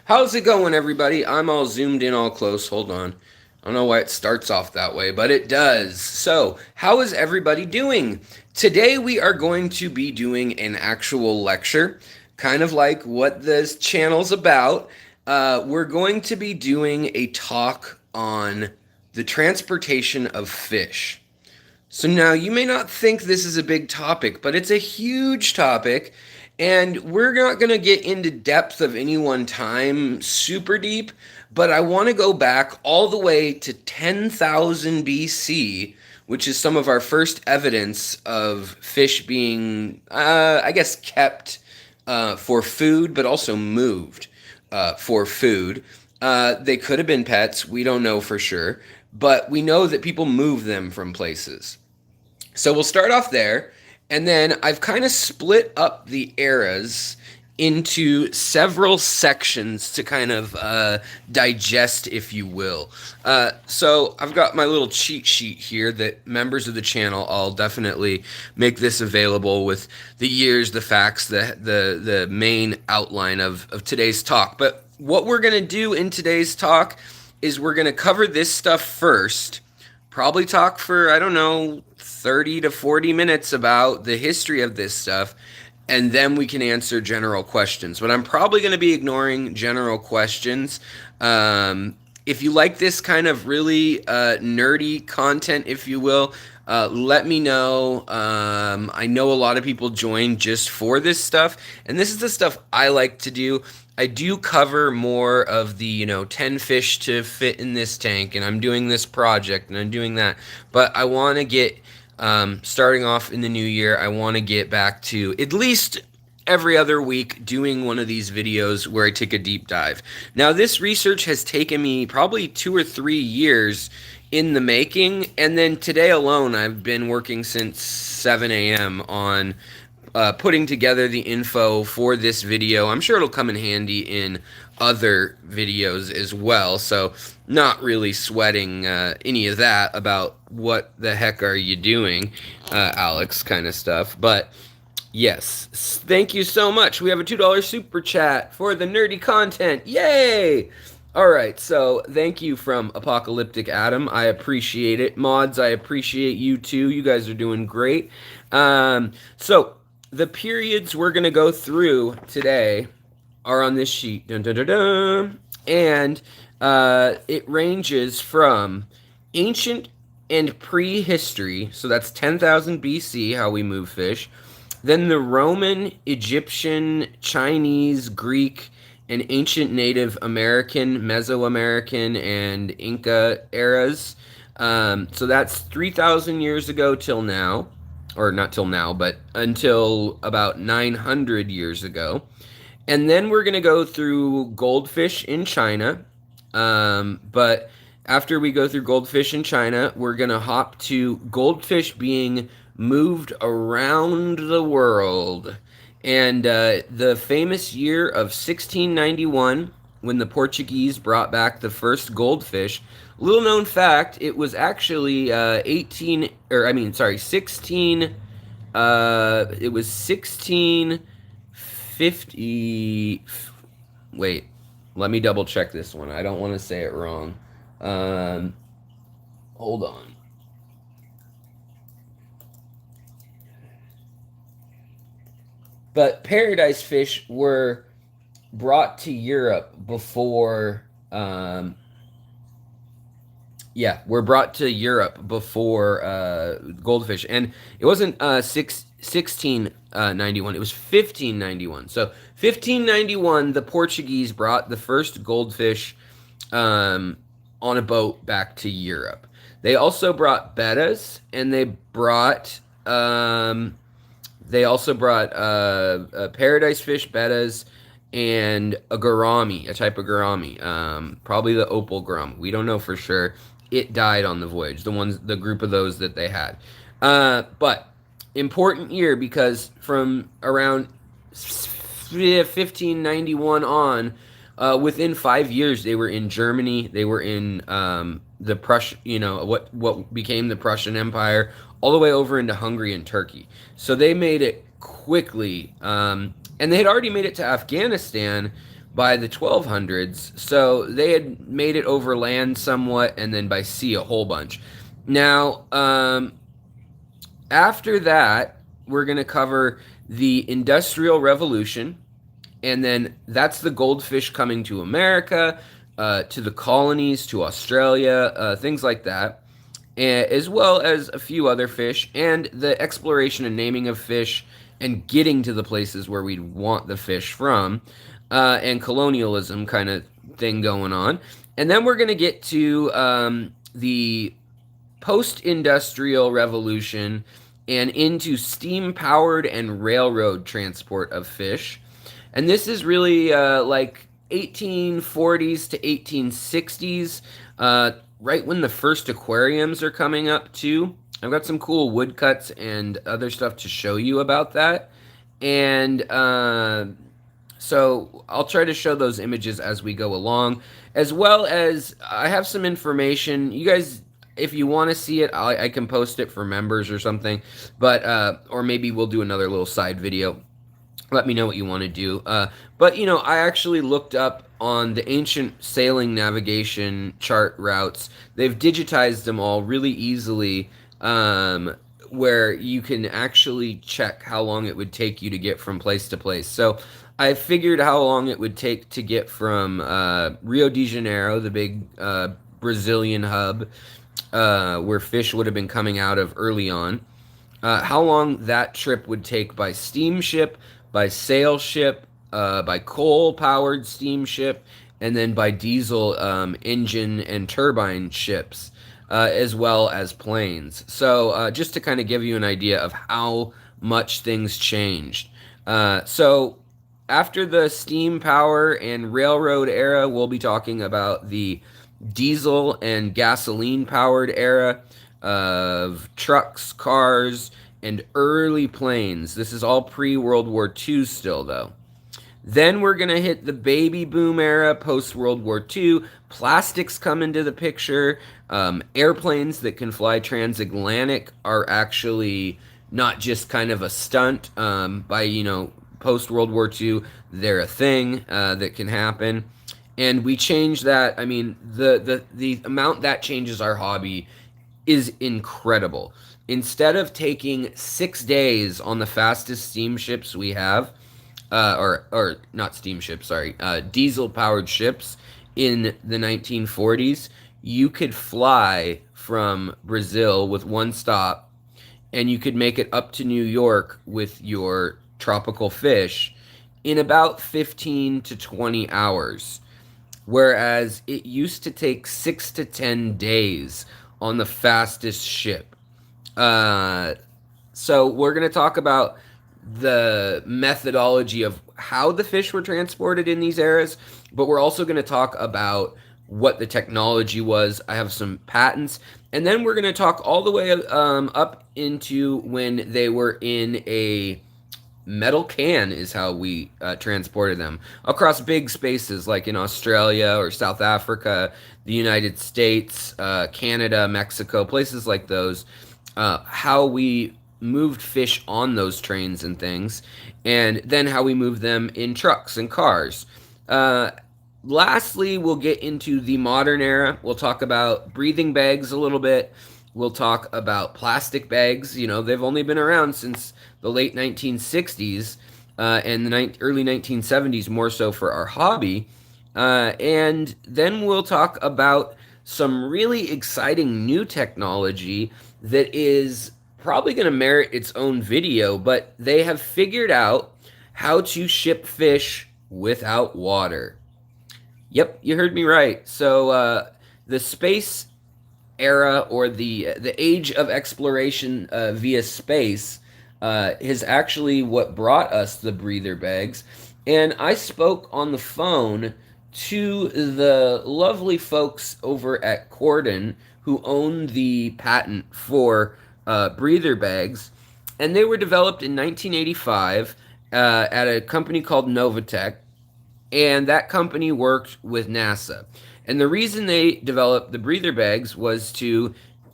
How's it going, everybody? I'm all zoomed in, all close. Hold on. I don't know why it starts off that way, but it does. So, how is everybody doing? Today, we are going to be doing an actual lecture, kind of like what this channel's about. We're going to be doing a talk on the transportation of fish. So now you may not think this is a big topic, but it's a huge topic, and we're not going to get into depth of any one time super deep, but I want to go back all the way to 10,000 BC, which is some of our first evidence of fish being, I guess, kept for food, but also moved for food. They could have been pets, we don't know for sure, but we know that people move them from places. So we'll start off there, and then I've kind of split up the eras into several sections to kind of digest, if you will. So I've got my little cheat sheet here that members of the channel, I'll definitely make this available with the years, the facts, the main outline of today's talk. But what we're going to do in today's talk is we're going to cover this stuff first, probably talk for, I don't know, 30 to 40 minutes about the history of this stuff, and then we can answer general questions. But I'm probably going to be ignoring general questions. If you like this kind of really nerdy content, if you will, let me know. I know a lot of people join just for this stuff, and this is the stuff I like to do. I do cover more of the, 10 fish to fit in this tank, and I'm doing this project, and I'm doing that. But I want to get, starting off in the new year, I want to get back to at least every other week doing one of these videos where I take a deep dive. Now, this research has taken me probably 2 or 3 years in the making, and then today alone I've been working since 7 a.m. on putting together the info for this video. I'm sure it'll come in handy in other videos as well, so not really sweating any of that about what the heck are you doing, Alex, kind of stuff. But yes, thank you so much. We have a $2 super chat for the nerdy content. Yay! All right, so thank you from Apocalyptic Adam. I appreciate it. Mods, I appreciate you too. You guys are doing great. So the periods we're going to go through today are on this sheet. Dun, dun, dun, dun. And it ranges from ancient and prehistory, so that's 10,000 BC, how we move fish. Then the Roman, Egyptian, Chinese, Greek, and ancient Native American, Mesoamerican, and Inca eras. So that's 3,000 years ago till now. Or not till now, but until about 900 years ago. And then we're going to go through goldfish in China. But after we go through goldfish in China, we're going to hop to goldfish being moved around the world. And the famous year of 1691, when the Portuguese brought back the first goldfish. Little known fact, it was actually 16, it was 1650, wait, let me double check this one. I don't want to say it wrong. Hold on. But paradise fish were brought to Europe before, were brought to Europe before goldfish. And it wasn't 1691, it was 1591. So 1591, the Portuguese brought the first goldfish on a boat back to Europe. They also brought bettas, and they also brought paradise fish, bettas, and a gourami, a type of gourami, probably the opal gourami. We don't know for sure. It died on the voyage, the group of those that they had. But important year, because from around 1591 on, within 5 years, they were in Germany. They were in the Prussian, what became the Prussian Empire, all the way over into Hungary and Turkey. So they made it quickly, and they had already made it to Afghanistan by the 1200s. So they had made it over land somewhat, and then by sea a whole bunch. Now, after that, we're going to cover the Industrial Revolution, and then that's the goldfish coming to America, to the colonies, to Australia, things like that, as well as a few other fish, and the exploration and naming of fish, and getting to the places where we'd want the fish from, and colonialism kind of thing going on. And then we're going to get to the post-industrial revolution and into steam-powered and railroad transport of fish. And this is really like 1840s to 1860s, right when the first aquariums are coming up too. I've got some cool woodcuts and other stuff to show you about that. And so I'll try to show those images as we go along, as well as I have some information. You guys, if you want to see it, I can post it for members or something, but or maybe we'll do another little side video. Let me know what you want to do. But, you know, I actually looked up on the ancient sailing navigation chart routes. They've digitized them all really easily, where you can actually check how long it would take you to get from place to place. So I figured how long it would take to get from Rio de Janeiro, the big Brazilian hub, where fish would have been coming out of early on, how long that trip would take by steamship, by sail ship, by coal-powered steamship, and then by diesel engine and turbine ships, as well as planes. So just to kind of give you an idea of how much things changed. So after the steam power and railroad era, we'll be talking about the diesel and gasoline-powered era of trucks, cars, and early planes. This is all pre-World War II still, though. Then we're going to hit the baby boom era, post-World War II. Plastics come into the picture. Airplanes that can fly transatlantic are actually not just kind of a stunt. By, you know, post-World War II, they're a thing that can happen. And we change that. I mean, the amount that changes our hobby is incredible. Instead of taking 6 days on the fastest steamships we have, or not steamships, sorry, diesel-powered ships in the 1940s, you could fly from Brazil with one stop, and you could make it up to New York with your tropical fish in about 15 to 20 hours, whereas it used to take 6 to 10 days on the fastest ship. So we're going to talk about the methodology of how the fish were transported in these eras, but we're also going to talk about what the technology was. I have some patents, and then we're going to talk all the way up into when they were in a metal can is how we transported them across big spaces like in Australia or South Africa, the United States, Canada, Mexico, places like those. How we moved fish on those trains and things, and then how we moved them in trucks and cars. Lastly, we'll get into the modern era. We'll talk about breathing bags a little bit. We'll talk about plastic bags. You know, they've only been around since the late 1960s and the early 1970s, more so for our hobby. And then we'll talk about some really exciting new technology that is probably going to merit its own video, but they have figured out how to ship fish without water. Yep, you heard me right. So the space era, or the age of exploration via space, is actually what brought us the breather bags. And I spoke on the phone to the lovely folks over at Corden who own the patent for breather bags, and they were developed in 1985 at a company called Novatech, and that company worked with NASA. And the reason they developed the breather bags was to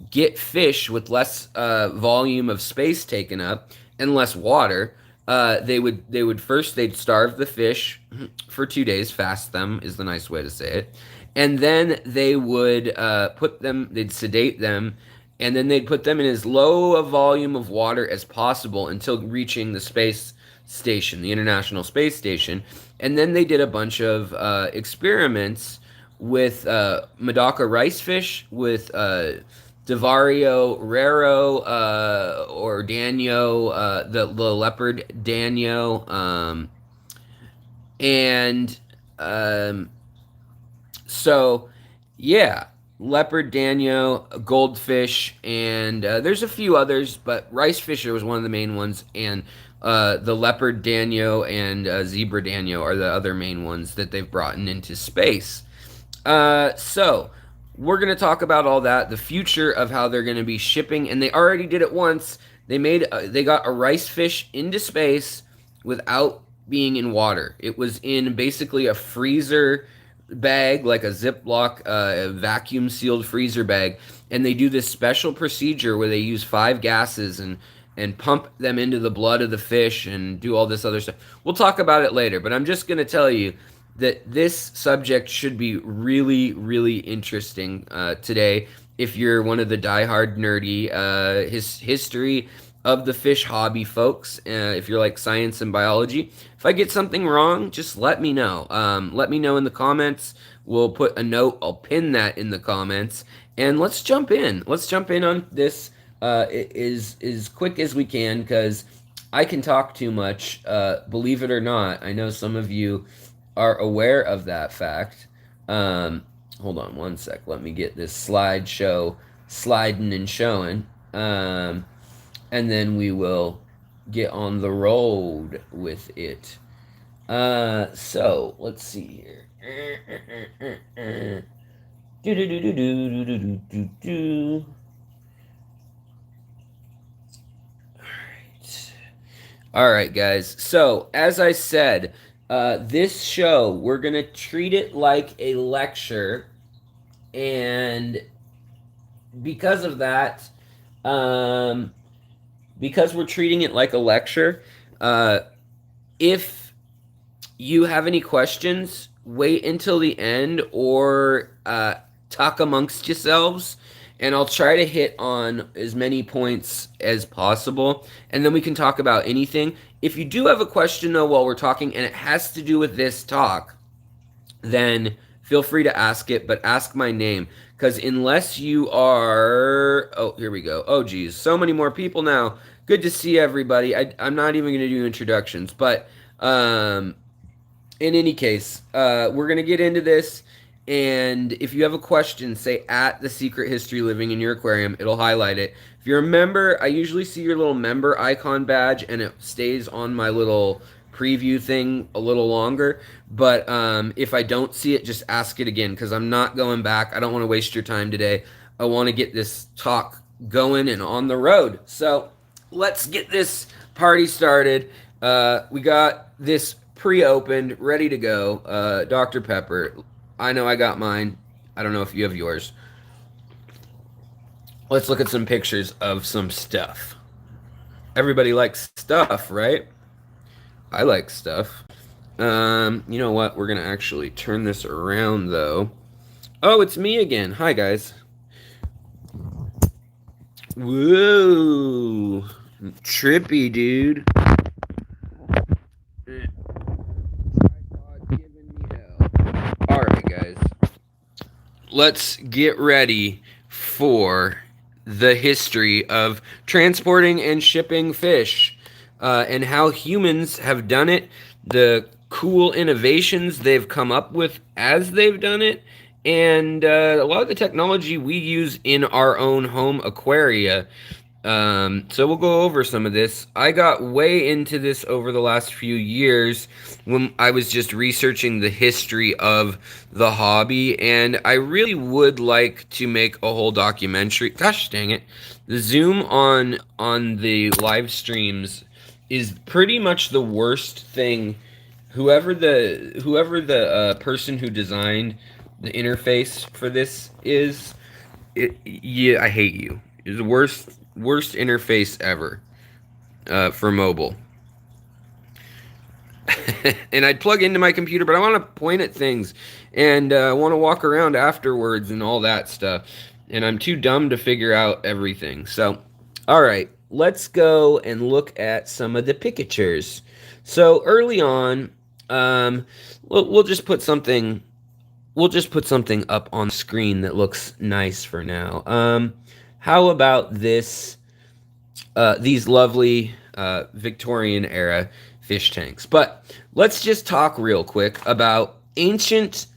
get fish with less volume of space taken up and less water They would first they'd starve the fish for 2 days, fast them is the nice way to say it, and then they would they'd sedate them, and then they'd put them in as low a volume of water as possible until reaching the space station, the International Space Station, and then they did a bunch of experiments with Medaka rice fish, with Divario raro or Danio, the leopard Danio, and so yeah, leopard Danio, goldfish, and there's a few others, but rice fisher was one of the main ones, and the leopard Danio and zebra Danio are the other main ones that they've brought into space. So we're going to talk about all that, the future of how they're going to be shipping, and they already did it once. They got a rice fish into space without being in water. It was in basically a freezer bag, like a Ziploc vacuum sealed freezer bag, and they do this special procedure where they use 5 gases and pump them into the blood of the fish and do all this other stuff. We'll talk about it later, but I'm just going to tell you that this subject should be really, really interesting today if you're one of the diehard nerdy history of the fish hobby folks. If you're like science and biology, if I get something wrong, just let me know. Let me know in the comments. We'll put a note. I'll pin that in the comments, and let's jump in. Let's jump in on this as quick as we can, because I can talk too much. Believe it or not, I know some of you are aware of that fact. Hold on one sec. Let me get this slideshow sliding and showing. And then we will get on the road with it. So let's see here. All right, guys. So as I said, this show, we're going to treat it like a lecture, and because of that, because we're treating it like a lecture, if you have any questions, wait until the end, or talk amongst yourselves, and I'll try to hit on as many points as possible, and then we can talk about anything. If you do have a question, though, while we're talking, and it has to do with this talk, then feel free to ask it, but ask my name, because unless you are... Oh, here we go. Oh, geez. So many more people now. Good to see everybody. I'm not even going to do introductions, but in any case, we're going to get into this, and if you have a question, say at The Secret History Living in your aquarium. It'll highlight it. If you're a member, I usually see your little member icon badge, and it stays on my little preview thing a little longer. But if I don't see it, just ask it again, because I'm not going back. I don't want to waste your time today. I want to get this talk going and on the road. So let's get this party started. We got this pre-opened, ready to go. Dr. Pepper. I know I got mine. I don't know if you have yours. Let's look at some pictures of some stuff. Everybody likes stuff, right? I like stuff. You know what? We're going to actually turn this around, though. Oh, it's me again. Hi, guys. Whoa. Trippy, dude. All right, guys. Let's get ready for the history of transporting and shipping fish, and how humans have done it, the cool innovations they've come up with as they've done it, and a lot of the technology we use in our own home aquaria. So we'll go over some of this. I got way into this over the last few years when I was just researching the history of the hobby, and I really would like to make a whole documentary. Gosh dang it. The zoom on the live streams is pretty much the worst thing. Whoever the person who designed the interface for this is, yeah, I hate you. It's the worst interface ever for mobile. and I'd plug into my computer, but I want to point at things and I want to walk around afterwards and all that stuff. And I'm too dumb to figure out everything. So, all right, let's go and look at some of the pictures. So early on, we'll just put something. We'll just put something up on the screen that looks nice for now. How about this? These lovely Victorian era fish tanks. But let's just talk real quick about ancient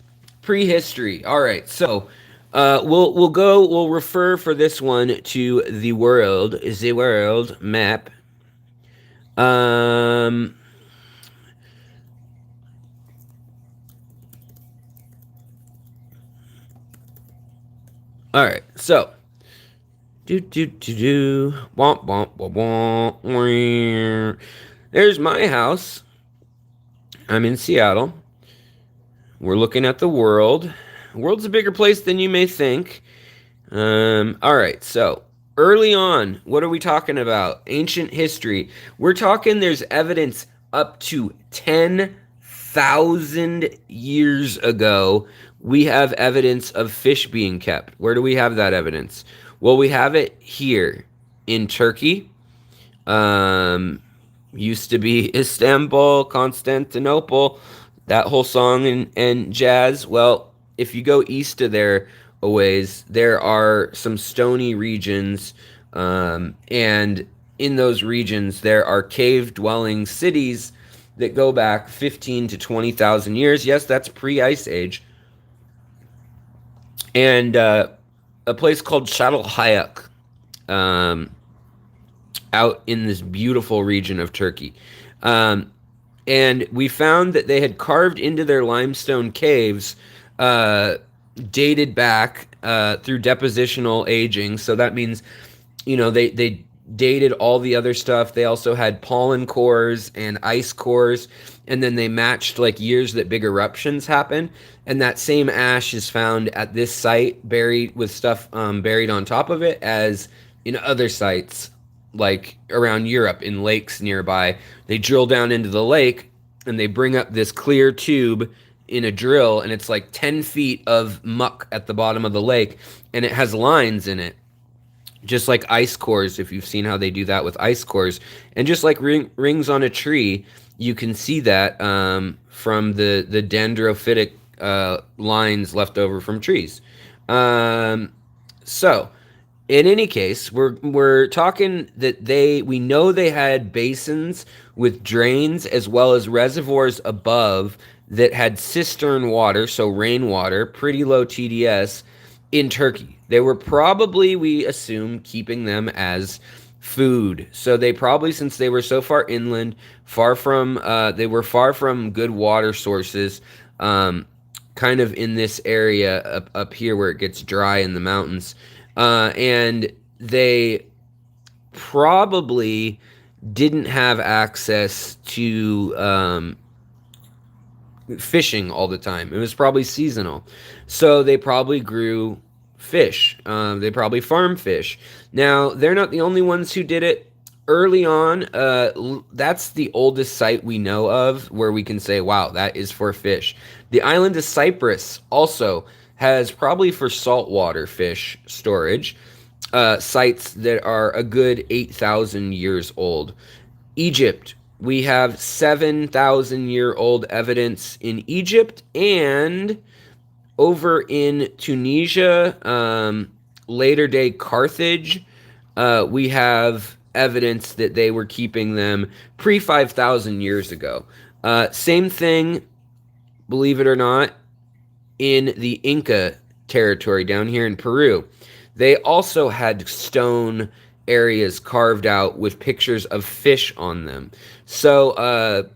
prehistory. All right, so we'll refer for this one to the world map. All right, so womp womp womp womp. There's my house. I'm in Seattle. We're looking at the world. The world's a bigger place than you may think. All right, so early on, what are we talking about? Ancient history. We're talking there's evidence up to 10,000 years ago. We have evidence of fish being kept. Where do we have that evidence? Well, we have it here in Turkey. Used to be Istanbul, Constantinople, that whole song and jazz. Well, if you go east of there a ways, there are some stony regions, and in those regions there are cave-dwelling cities that go back 15 to 20,000 years. Yes, that's pre-Ice Age. And a place called Çatalhöyük, out in this beautiful region of Turkey. And we found that they had carved into their limestone caves, dated back through depositional aging. So that means, they dated all the other stuff. They also had pollen cores and ice cores, and then they matched like years that big eruptions happened. And that same ash is found at this site, buried with stuff buried on top of it, as in other sites like around Europe in lakes nearby. They drill down into the lake and they bring up this clear tube in a drill, and it's like 10 feet of muck at the bottom of the lake, and it has lines in it, just like ice cores, if you've seen how they do that with ice cores. And just like rings on a tree, you can see that from the dendrophytic lines left over from trees. So in any case, we're talking that we know they had basins with drains as well as reservoirs above that had cistern water, so rainwater, pretty low TDS, in Turkey. They were probably, we assume, keeping them as food. So they probably, since they were so far inland, they were far from good water sources, kind of in this area up here where it gets dry in the mountains. And they probably didn't have access to fishing all the time. It was probably seasonal. So they probably grew fish. They probably farmed fish. Now, they're not the only ones who did it. Early on, that's the oldest site we know of where we can say, wow, that is for fish. The island of Cyprus also has probably for saltwater fish storage, sites that are a good 8,000 years old. Egypt, we have 7,000-year-old evidence in Egypt, and over in Tunisia, later-day Carthage, we have evidence that they were keeping them pre-5,000 years ago. Same thing, believe it or not, in the Inca territory down here in Peru. They also had stone areas carved out with pictures of fish on them. So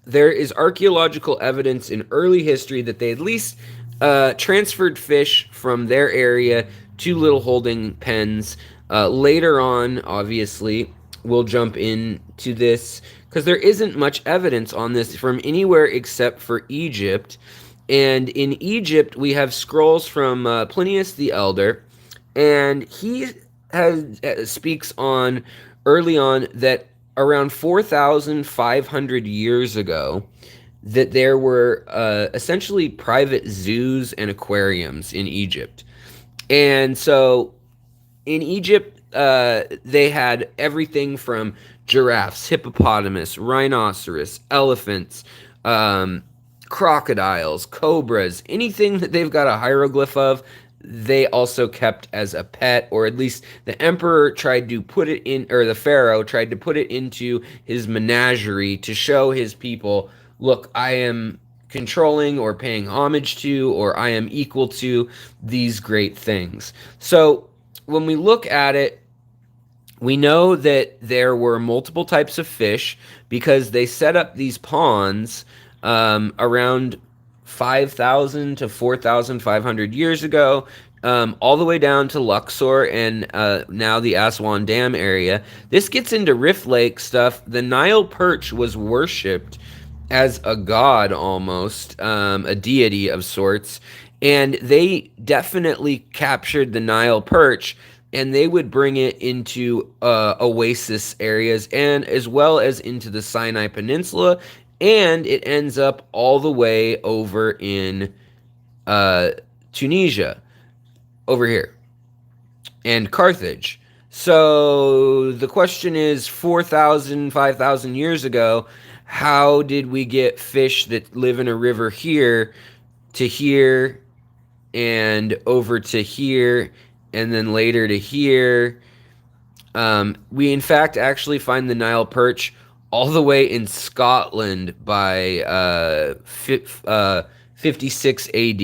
there is archaeological evidence in early history that they at least transferred fish from their area to little holding pens. Later on, obviously, we'll jump into this because there isn't much evidence on this from anywhere except for Egypt. And in Egypt, we have scrolls from Plinius the Elder, and he speaks on early on that around 4,500 years ago that there were essentially private zoos and aquariums in Egypt. And so in Egypt, they had everything from giraffes, hippopotamus, rhinoceros, elephants, crocodiles, cobras, anything that they've got a hieroglyph of, they also kept as a pet, or at least the emperor tried to put it in, or the pharaoh tried to put it into his menagerie to show his people, look, I am controlling or paying homage to, or I am equal to these great things. So when we look at it, we know that there were multiple types of fish because they set up these ponds around 5,000 to 4,500 years ago, all the way down to Luxor and now the Aswan Dam area. This gets into Rift Lake stuff. The Nile perch was worshipped as a god almost, a deity of sorts, and they definitely captured the Nile perch, and they would bring it into oasis areas and as well as into the Sinai Peninsula, and it ends up all the way over in Tunisia, over here, and Carthage. So the question is, 4,000, 5,000 years ago, how did we get fish that live in a river here to here and over to here and then later to here? We in fact actually find the Nile perch all the way in Scotland by 56 AD.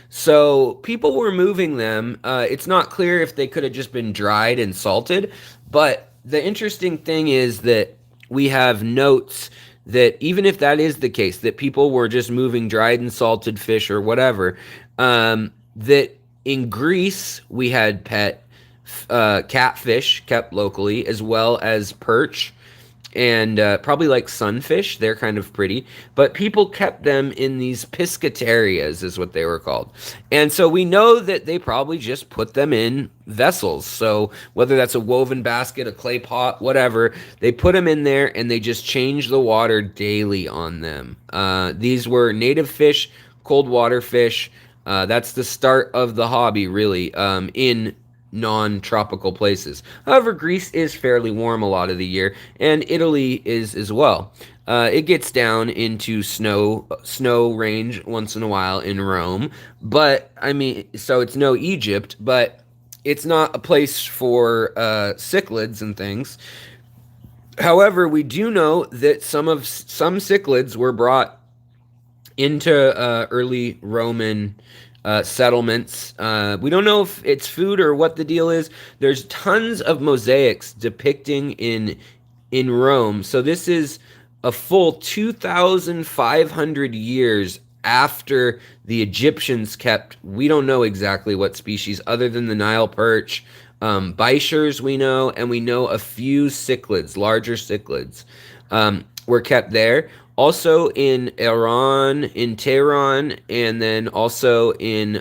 So people were moving them. It's not clear if they could have just been dried and salted, but the interesting thing is that we have notes that even if that is the case, that people were just moving dried and salted fish or whatever, that in Greece we had pet catfish kept locally, as well as perch and probably like sunfish. They're kind of pretty, but people kept them in these piscatarias is what they were called. And so we know that they probably just put them in vessels. So whether that's a woven basket, a clay pot, whatever, they put them in there and they just change the water daily on them. These were native fish, cold water fish. That's the start of the hobby, really, in non-tropical places. However, Greece is fairly warm a lot of the year, and Italy is as well. It gets down into snow range once in a while in Rome, but I mean, so it's no Egypt, but it's not a place for cichlids and things. However, we do know that some cichlids were brought into early Roman settlements. We don't know if it's food or what the deal is. There's tons of mosaics depicting in Rome. So this is a full 2,500 years after the Egyptians kept, we don't know exactly what species other than the Nile perch. Bichires we know, and we know a few cichlids, larger cichlids, were kept there. Also in Iran, in Tehran, and then also in,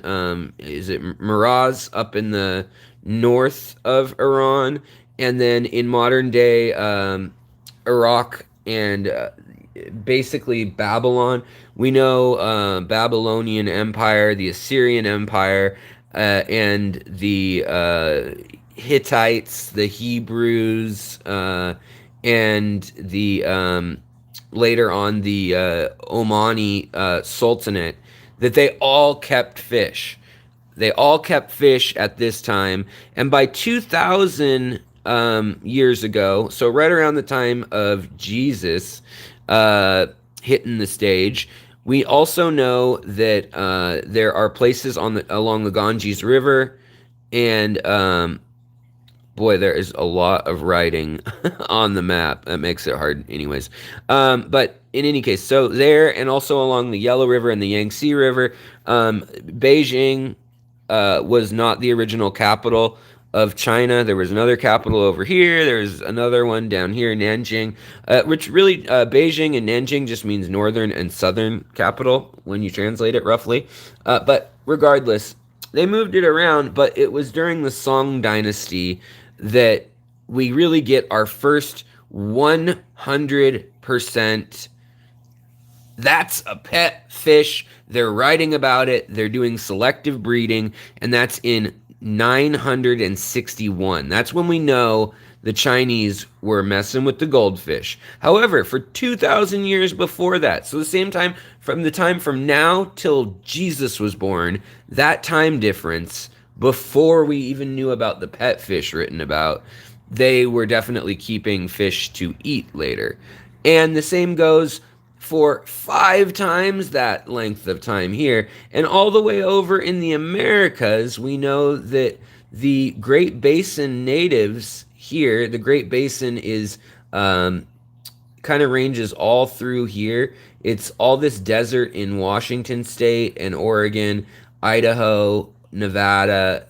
is it Miraz up in the north of Iran, and then in modern day Iraq and basically Babylon. We know Babylonian Empire, the Assyrian Empire, and the Hittites, the Hebrews, and the later on the Omani Sultanate, that they all kept fish. They all kept fish at this time. And by 2,000 years ago, so right around the time of Jesus hitting the stage, we also know that there are places along the Ganges River, and boy, there is a lot of writing on the map. That makes it hard anyways. But in any case, so there, and also along the Yellow River and the Yangtze River, Beijing was not the original capital of China. There was another capital over here. There's another one down here, Nanjing, which really, Beijing and Nanjing just means northern and southern capital when you translate it roughly. But regardless, they moved it around, but it was during the Song Dynasty that we really get our first 100%. That's a pet fish. They're writing about it. They're doing selective breeding, and that's in 961. That's when we know the Chinese were messing with the goldfish. However, for 2,000 years before that, so the time from now till Jesus was born, that time difference, before we even knew about the pet fish written about, they were definitely keeping fish to eat later. And the same goes for 5 times that length of time here. And all the way over in the Americas, we know that the Great Basin natives here, the Great Basin is kind of ranges all through here. It's all this desert in Washington State and Oregon, Idaho, Nevada,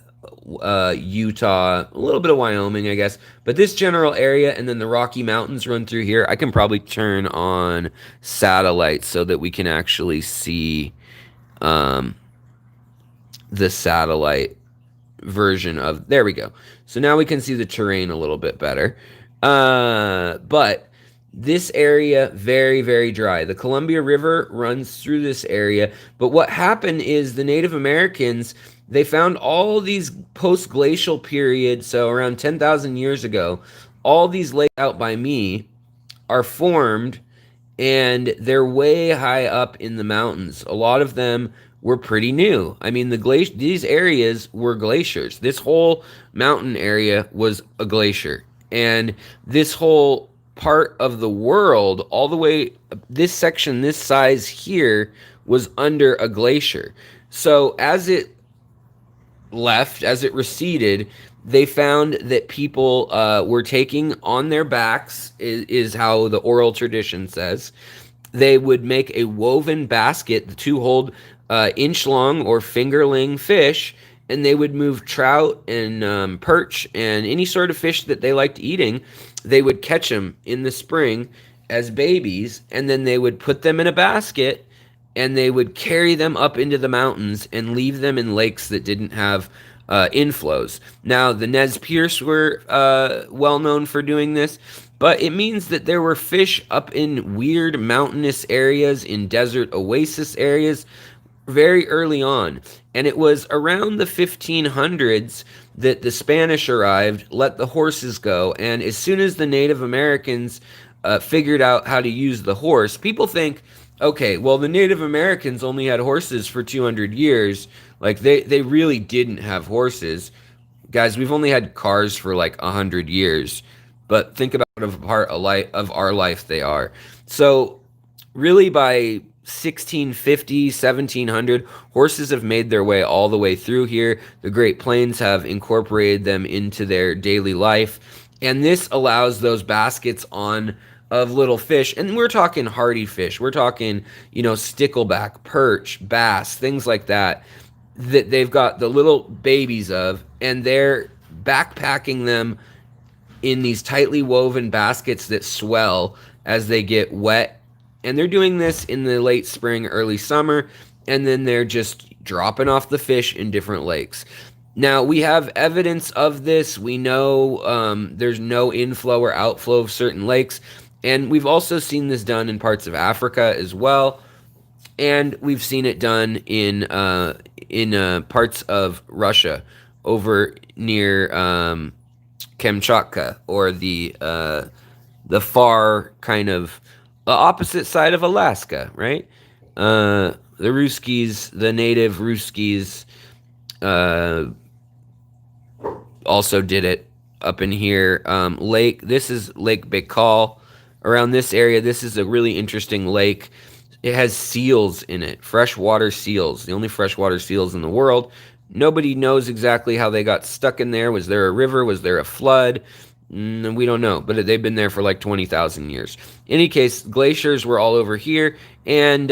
Utah, a little bit of Wyoming, I guess. But this general area, and then the Rocky Mountains run through here. I can probably turn on satellite so that we can actually see the satellite version of. There we go. So now we can see the terrain a little bit better. But this area, very, very dry. The Columbia River runs through this area. But what happened is the Native Americans, they found all these post-glacial periods, so around 10,000 years ago, all these lakes out by me are formed, and they're way high up in the mountains. A lot of them were pretty new. I mean, these areas were glaciers. This whole mountain area was a glacier. And this whole part of the world, all the way, this section, this size here, was under a glacier. So as it receded, they found that people were taking on their backs, is how the oral tradition says. They would make a woven basket to hold inch-long or fingerling fish, and they would move trout and perch and any sort of fish that they liked eating. They would catch them in the spring as babies, and then they would put them in a basket, and they would carry them up into the mountains and leave them in lakes that didn't have inflows. Now, the Nez Perce were well known for doing this, but it means that there were fish up in weird mountainous areas, in desert oasis areas, very early on. And it was around the 1500s that the Spanish arrived, let the horses go, and as soon as the Native Americans figured out how to use the horse, people think, okay, well, the Native Americans only had horses for 200 years. Like, they really didn't have horses. Guys, we've only had cars for like 100 years. But think about what a part of our life they are. So, really, by 1650, 1700, horses have made their way all the way through here. The Great Plains have incorporated them into their daily life. And this allows those baskets on of little fish, and we're talking hardy fish. We're talking, stickleback, perch, bass, things like that they've got the little babies of, and they're backpacking them in these tightly woven baskets that swell as they get wet. And they're doing this in the late spring, early summer, and then they're just dropping off the fish in different lakes. Now, we have evidence of this. We know there's no inflow or outflow of certain lakes. And we've also seen this done in parts of Africa as well. And we've seen it done in parts of Russia over near Kamchatka, or the far kind of opposite side of Alaska, right? The Ruskies, the native Ruskies, also did it up in here. This is Lake Baikal. Around this area, this is a really interesting lake. It has seals in it, freshwater seals, the only freshwater seals in the world. Nobody knows exactly how they got stuck in there. Was there a river? Was there a flood? We don't know, but they've been there for like 20,000 years. In any case, glaciers were all over here, and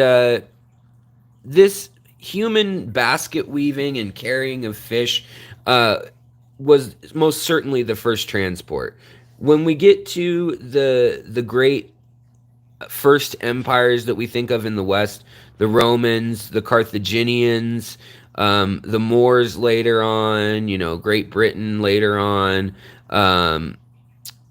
this human basket weaving and carrying of fish was most certainly the first transport. When we get to the great first empires that we think of in the West, the Romans, the Carthaginians, the Moors later on, Great Britain later on,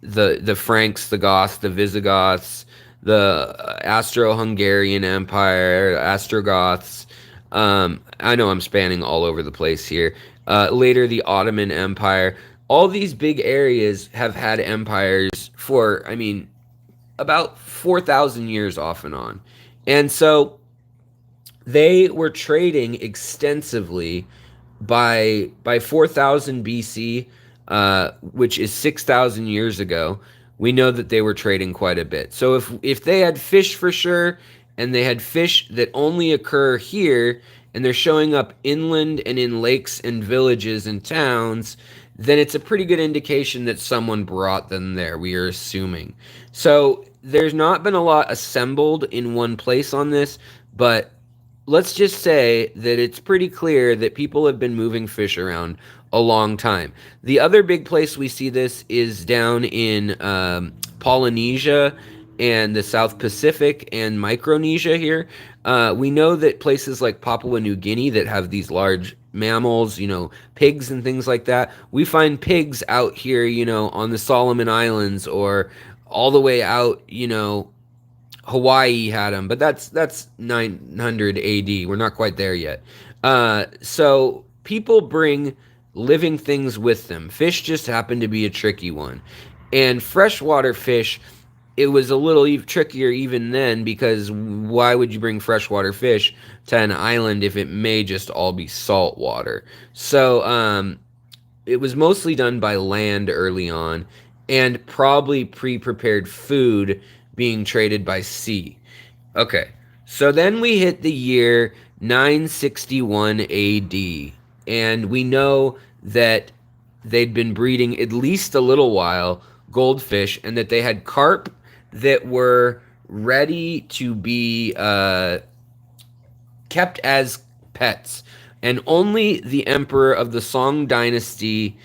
the Franks, the Goths, the Visigoths, the Austro-Hungarian Empire, Ostrogoths. I know I'm spanning all over the place here. Later, the Ottoman Empire. All these big areas have had empires for, I mean, about 4,000 years off and on. And so they were trading extensively by 4000 BC, which is 6,000 years ago. We know that they were trading quite a bit. So if they had fish for sure, and they had fish that only occur here, and they're showing up inland and in lakes and villages and towns, then it's a pretty good indication that someone brought them there, we are assuming. So there's not been a lot assembled in one place on this, but let's just say that it's pretty clear that people have been moving fish around a long time. The other big place we see this is down in Polynesia and the South Pacific and Micronesia here. We know that places like Papua New Guinea that have these large mammals, pigs and things like that, we find pigs out here, on the Solomon Islands, or all the way out, Hawaii had them, but that's 900 AD. We're not quite there yet. So people bring living things with them. Fish just happened to be a tricky one. And freshwater fish, it was a little trickier even then, because why would you bring freshwater fish to an island if it may just all be salt water? So it was mostly done by land early on, and probably pre-prepared food being traded by sea. Okay, so then we hit the year 961 AD, and we know that they'd been breeding at least a little while goldfish, and that they had carp that were ready to be kept as pets. And only the emperor of the Song dynasty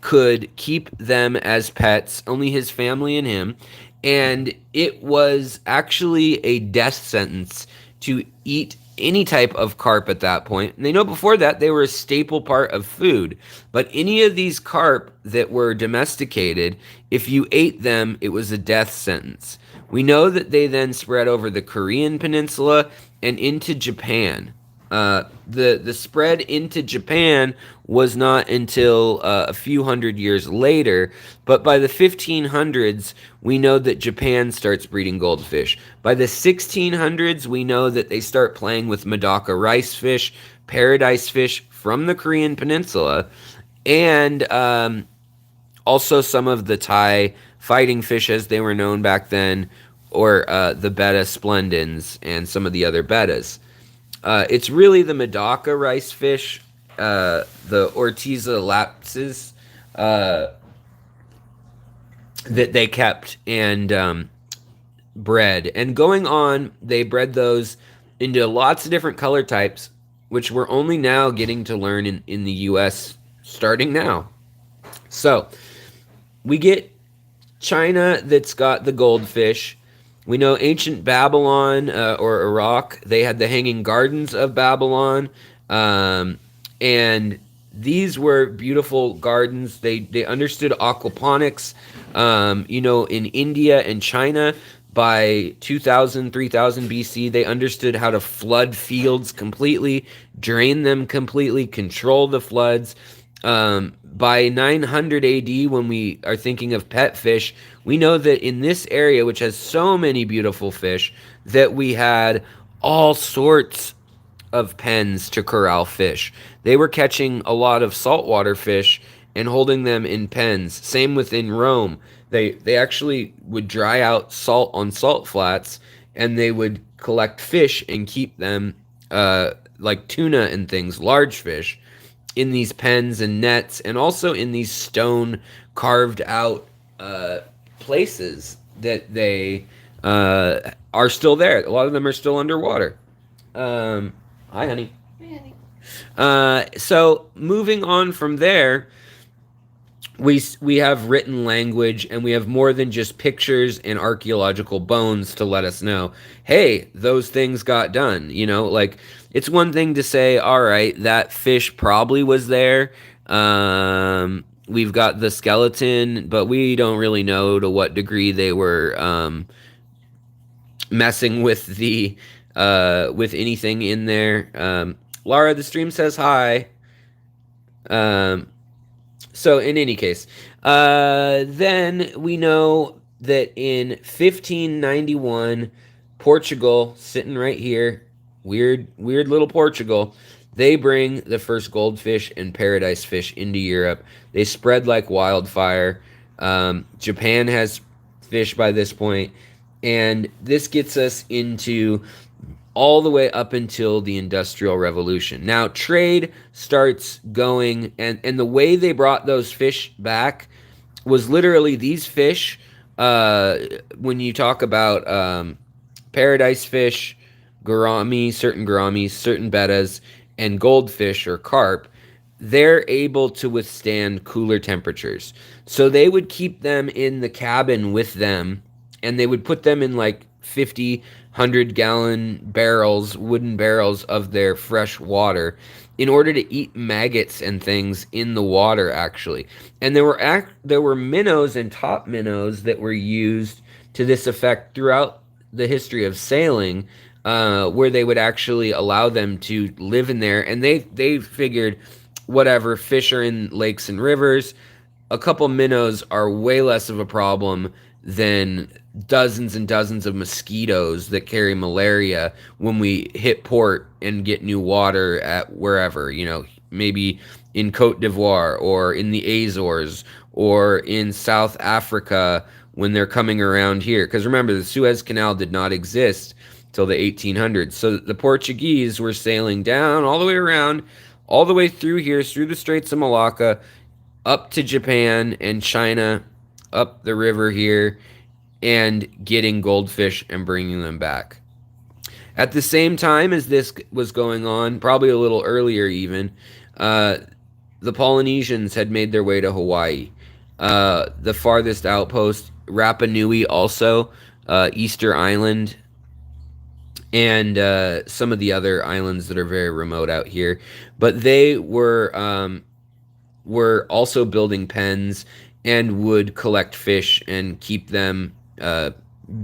could keep them as pets, only his family and him. And it was actually a death sentence to eat any type of carp at that point. And they know before that they were a staple part of food. But any of these carp that were domesticated, if you ate them, it was a death sentence. We know that they then spread over the Korean peninsula and into Japan. The spread into Japan was not until a few hundred years later, but by the 1500s, we know that Japan starts breeding goldfish. By the 1600s, we know that they start playing with Medaka rice fish, paradise fish from the Korean peninsula, and also some of the Thai fighting fish as they were known back then, or the betta splendens and some of the other bettas. It's really the Medaka rice fish, the Ortiza lapses, that they kept and bred. And going on, they bred those into lots of different color types, which we're only now getting to learn in the U.S. starting now. So we get China that's got the goldfish. We know ancient Babylon or Iraq, they had the Hanging Gardens of Babylon, and these were beautiful gardens. They understood aquaponics. In India and China, by 2000, 3000 BC, they understood how to flood fields completely, drain them completely, control the floods. By 900 AD, when we are thinking of pet fish, we know that in this area, which has so many beautiful fish, that we had all sorts of pens to corral fish. They were catching a lot of saltwater fish and holding them in pens. Same within Rome. They actually would dry out salt on salt flats, and they would collect fish and keep them, like tuna and things, large fish, in these pens and nets, and also in these stone carved out places that they are still there. A lot of them are still underwater. Hi, honey. Hey, honey. So moving on from there, we have written language, and we have more than just pictures and archaeological bones to let us know, hey, those things got done. Like, it's one thing to say, all right, that fish probably was there, We've got the skeleton, but we don't really know to what degree they were messing with anything in there. Laura, the stream says hi. Um, so in any case, then we know that in 1591, Portugal, sitting right here, weird little Portugal, they bring the first goldfish and paradise fish into Europe. They spread like wildfire. Japan has fish by this point, and this gets us into all the way up until the Industrial Revolution. Now, trade starts going, and the way they brought those fish back was literally these fish. When you talk about paradise fish, certain gouramis, certain bettas, and goldfish or carp, they're able to withstand cooler temperatures. So they would keep them in the cabin with them, and they would put them in like 50, 100-gallon barrels, wooden barrels of their fresh water in order to eat maggots and things in the water, actually. And there were minnows and top minnows that were used to this effect throughout the history of sailing, where they would actually allow them to live in there. And they figured, whatever, fish are in lakes and rivers. A couple minnows are way less of a problem than dozens and dozens of mosquitoes that carry malaria when we hit port and get new water at wherever, maybe in Cote d'Ivoire or in the Azores or in South Africa when they're coming around here. Because remember, the Suez Canal did not exist till the 1800s. So the Portuguese were sailing down all the way around, all the way through here, through the Straits of Malacca, up to Japan and China, up the river here, and getting goldfish and bringing them back. At the same time as this was going on, probably a little earlier even, the Polynesians had made their way to Hawaii. The farthest outpost, Rapa Nui also, Easter Island, and some of the other islands that are very remote out here. But they were also building pens and would collect fish and keep them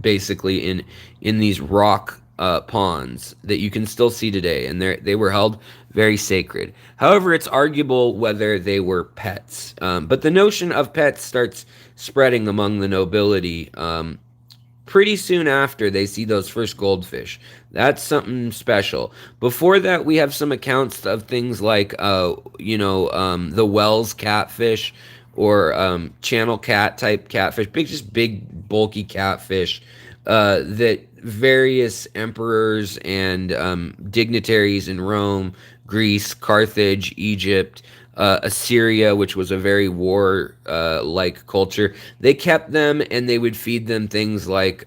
basically in these rock ponds that you can still see today, and they were held very sacred. However, it's arguable whether they were pets. But the notion of pets starts spreading among the nobility pretty soon after they see those first goldfish. That's something special. Before that, we have some accounts of things like, the Wells catfish or channel cat type catfish, big bulky catfish that various emperors and dignitaries in Rome, Greece, Carthage, Egypt, Assyria, which was a very war-like culture, they kept them, and they would feed them things like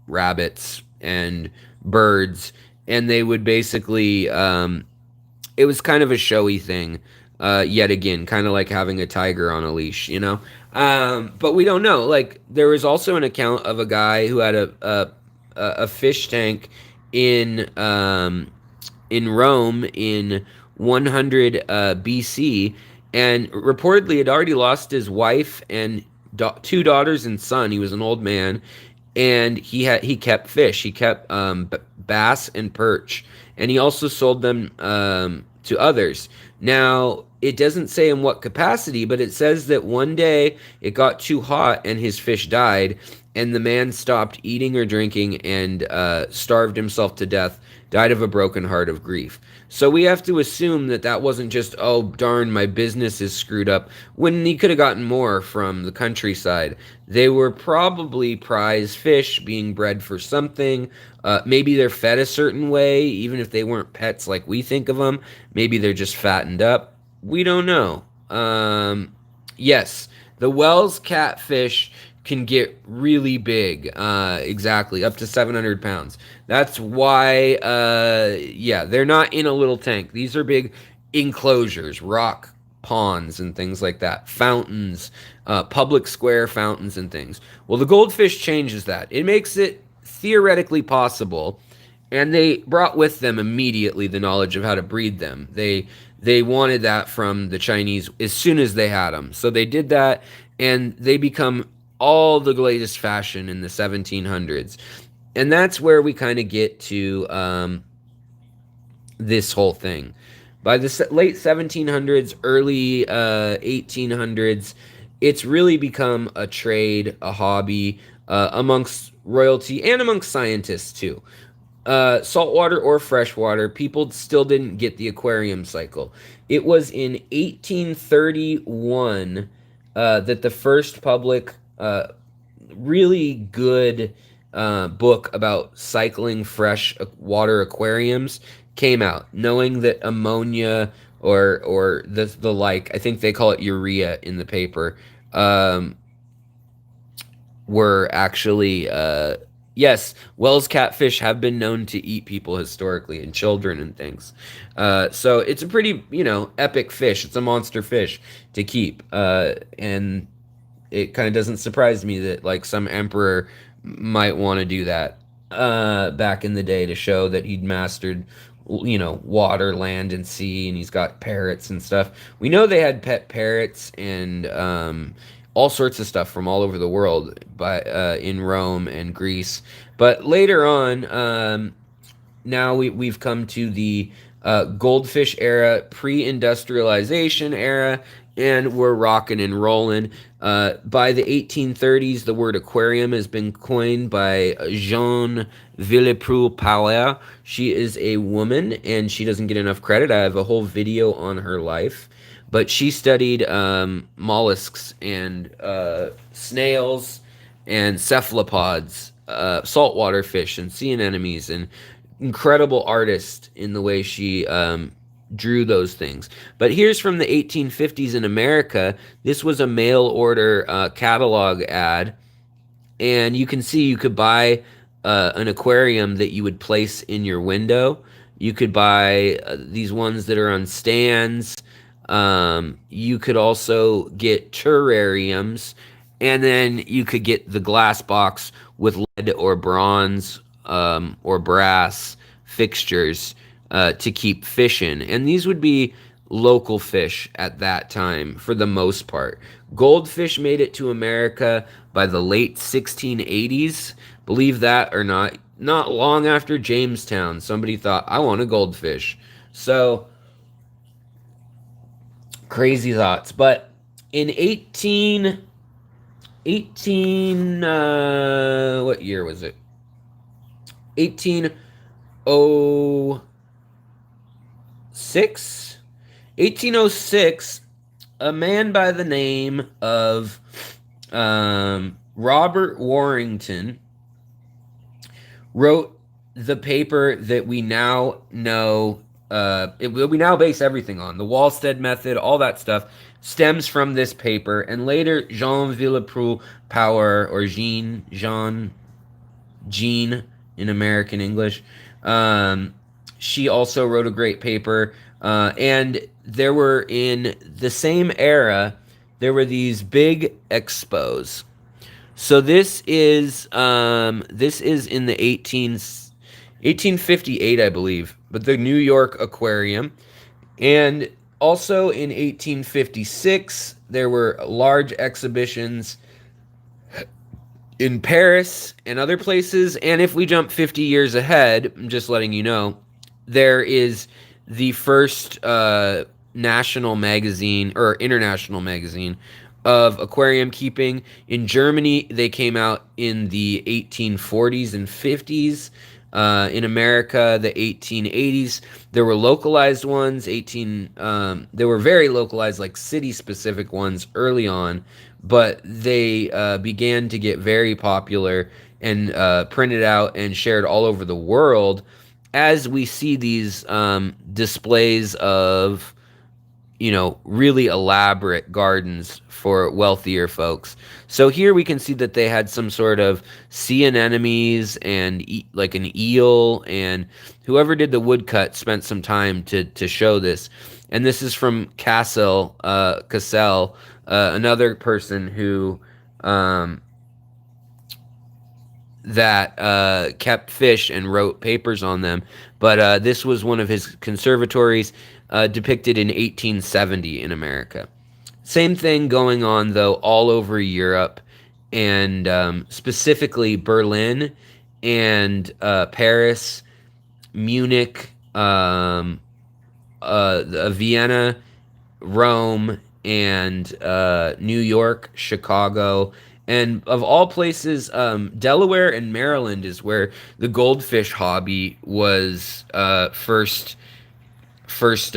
rabbits and birds, and they would basically, it was kind of a showy thing, yet again, kind of like having a tiger on a leash, but we don't know. Like, there was also an account of a guy who had a fish tank in Rome in 100 BC, and reportedly had already lost his wife and two daughters and son. He was an old man, and he kept fish. He kept bass and perch, and he also sold them to others. Now, it doesn't say in what capacity, but it says that one day it got too hot and his fish died, and the man stopped eating or drinking and starved himself to death, died of a broken heart of grief. So we have to assume that wasn't just, oh, darn, my business is screwed up, when he could have gotten more from the countryside. They were probably prize fish being bred for something. Maybe they're fed a certain way, even if they weren't pets like we think of them. Maybe they're just fattened up. We don't know. Yes, the Wells catfish can get really big, exactly, up to 700 pounds. That's why, they're not in a little tank. These are big enclosures, rock ponds and things like that, fountains, public square fountains and things. Well, the goldfish changes that. It makes it theoretically possible and they brought with them immediately the knowledge of how to breed them. They wanted that from the Chinese as soon as they had them. So they did that, and they become all the latest fashion in the 1700s. And that's where we kind of get to this whole thing. By the late 1700s, early 1800s, it's really become a trade, a hobby amongst royalty and amongst scientists too. Saltwater or freshwater, people still didn't get the aquarium cycle. It was in 1831 that the first public, really good book about cycling fresh water aquariums came out, knowing that ammonia or the like, I think they call it urea in the paper, um, were actually yes, Wells catfish have been known to eat people historically and children and things. So it's a pretty, epic fish. It's a monster fish to keep. And it kind of doesn't surprise me that like some emperor might want to do that back in the day to show that he'd mastered water, land, and sea, and he's got parrots and stuff. We know they had pet parrots and all sorts of stuff from all over the world in Rome and Greece. But later on, now we've come to the goldfish era, pre-industrialization era, and we're rocking and rolling. By the 1830s, the word aquarium has been coined by Jean Villepreux Pauer. She is a woman, and she doesn't get enough credit. I have a whole video on her life. But she studied mollusks and snails and cephalopods, saltwater fish and sea anemones, and incredible artist in the way she drew those things. But here's from the 1850s in America. This was a mail order catalog ad, and you can see you could buy an aquarium that you would place in your window. You could buy these ones that are on stands. You could also get terrariums, and then you could get the glass box with lead or bronze or brass fixtures to keep fish in. And these would be local fish at that time for the most part. Goldfish made it to America by the late 1680s. Believe that or not, not long after Jamestown, somebody thought, I want a goldfish. So, crazy thoughts. But in 18 what year was it? 1806. 1806, a man by the name of Robert Warrington wrote the paper that we now know, we now base everything on. The Wallstead method, all that stuff stems from this paper. And later, Jean Villepreux Pauer, or Jean in American English, she also wrote a great paper. And there were, in the same era, there were these big expos. So this is in the 1858, I believe, but the New York Aquarium. And also in 1856, there were large exhibitions in Paris and other places. And if we jump 50 years ahead, I'm just letting you know, there is the first national magazine or international magazine of aquarium keeping. In Germany, they came out in the 1840s and 50s. In America, the 1880s. There were localized ones. They were very localized, like city-specific ones early on, but they began to get very popular and printed out and shared all over the world as we see these displays of, really elaborate gardens for wealthier folks. So here we can see that they had some sort of sea anemones and like an eel, and whoever did the woodcut spent some time to show this. And this is from Cassell, another person who that kept fish and wrote papers on them. But this was one of his conservatories depicted in 1870 in America. Same thing going on, though, all over Europe, and specifically Berlin and Paris, Munich, Vienna, Rome, and New York, Chicago, and of all places, Delaware and Maryland is where the goldfish hobby was first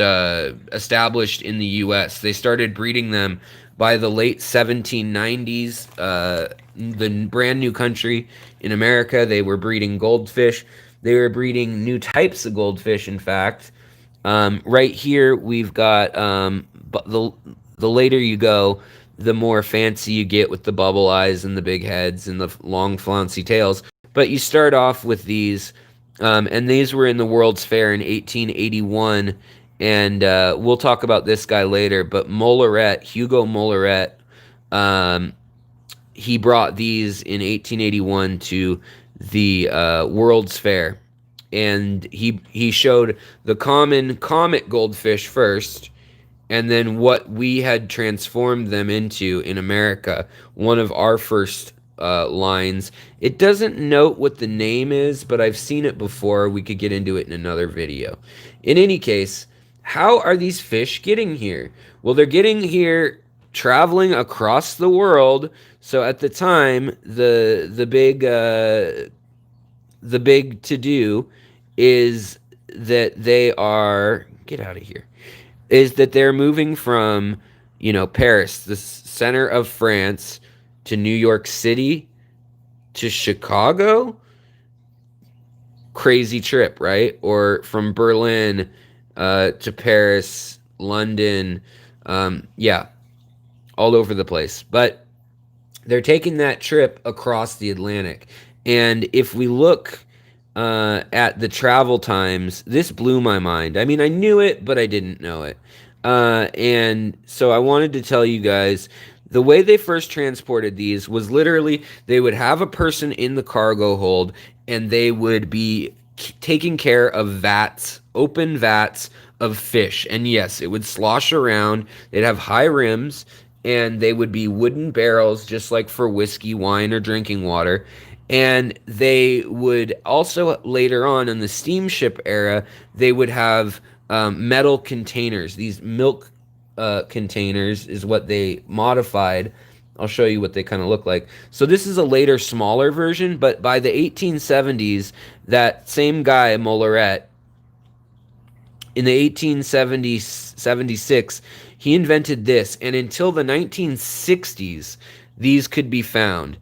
established in the U.S. They started breeding them by the late 1790s. The brand new country in America, they were breeding goldfish. They were breeding new types of goldfish, in fact. Right here, we've got the later you go, the more fancy you get with the bubble eyes and the big heads and the long flouncy tails. But you start off with these, and these were in the World's Fair in 1881. And we'll talk about this guy later. But Molleret, Hugo Molleret, he brought these in 1881 to the World's Fair. And he showed the common comet goldfish first, and then what we had transformed them into in America, one of our first lines. It doesn't note what the name is, but I've seen it before. We could get into it in another video. In any case, how are these fish getting here? Well, they're getting here traveling across the world. So at the time, the big to do is that they are is that they're moving from, Paris, the center of France, to New York City, to Chicago. Crazy trip, right? Or from Berlin to Paris, London, all over the place. But they're taking that trip across the Atlantic. And if we look at the travel times, this blew my mind. I mean, I knew it, but I didn't know it. And so I wanted to tell you guys, the way they first transported these was literally they would have a person in the cargo hold, and they would be taking care of vats, open vats of fish. And yes, it would slosh around. They'd have high rims, and they would be wooden barrels, just like for whiskey, wine, or drinking water. And they would also, later on in the steamship era, they would have metal containers. These milk containers is what they modified. I'll show you what they kind of look like. So this is a later, smaller version, but by the 1870s, that same guy, Molleret, in the 1876, he invented this, and until the 1960s, these could be found.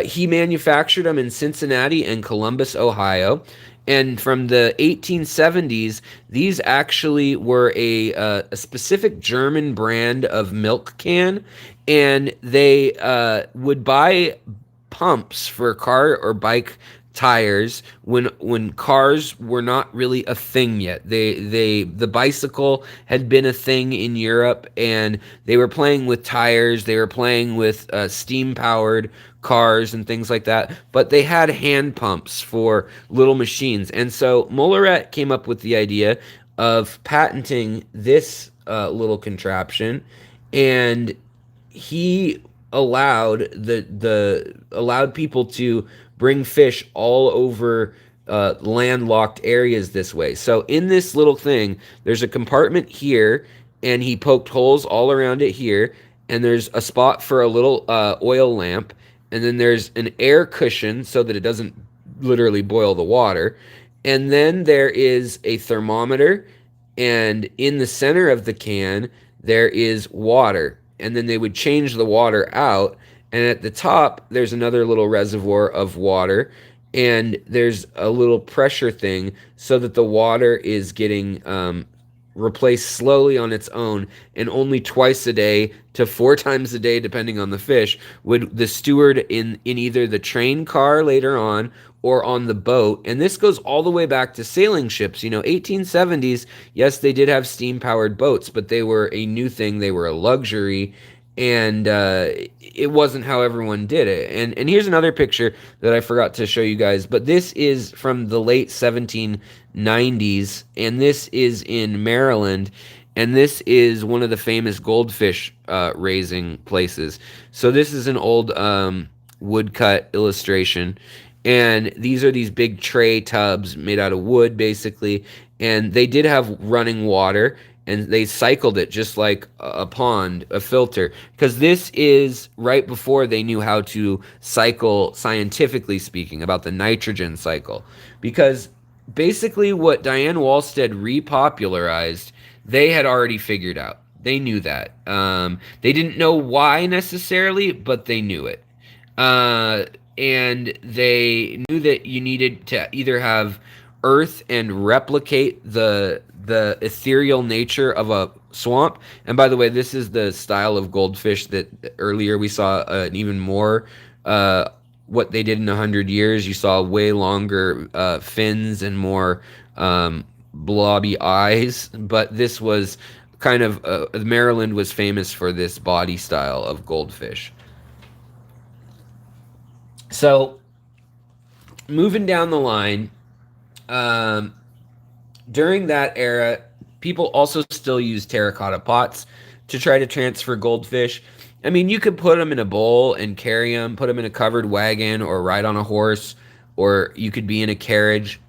He manufactured them in Cincinnati and Columbus, Ohio. And from the 1870s, these actually were a specific German brand of milk can. And they would buy pumps for car or bike tires when cars were not really a thing yet. The bicycle had been a thing in Europe, and they were playing with tires. They were playing with steam powered cars and things like that, but they had hand pumps for little machines. And so Molleret came up with the idea of patenting this little contraption, and he allowed allowed people to bring fish all over landlocked areas this way. So in this little thing, there's a compartment here, and he poked holes all around it here, and there's a spot for a little oil lamp, and then there's an air cushion so that it doesn't literally boil the water, and then there is a thermometer, and in the center of the can there is water, and then they would change the water out, and at the top there's another little reservoir of water, and there's a little pressure thing so that the water is getting replaced slowly on its own, and only twice a day to 4 times a day, depending on the fish, would the steward in either the train car later on or on the boat. And this goes all the way back to sailing ships. 1870s, yes, they did have steam-powered boats, but they were a new thing. They were a luxury, and it wasn't how everyone did it. And here's another picture that I forgot to show you guys, but this is from the late 1790s, and this is in Maryland, and this is one of the famous goldfish raising places. So this is an old woodcut illustration, and these are these big tray tubs made out of wood, basically, and they did have running water, and they cycled it just like a pond, a filter, because this is right before they knew how to cycle, scientifically speaking, about the nitrogen cycle. Because basically what Diane Walstead repopularized, they had already figured out. They knew that. They didn't know why necessarily, but they knew it. And they knew that you needed to either have earth and replicate the ethereal nature of a swamp. And by the way, this is the style of goldfish that earlier we saw an even more what they did in 100 years. You saw way longer fins and more blobby eyes, but this was kind of Maryland was famous for this body style of goldfish. So moving down the line, during that era, people also still use terracotta pots to try to transfer goldfish. I mean, you could put them in a bowl and carry them, put them in a covered wagon or ride on a horse, or you could be in a carriage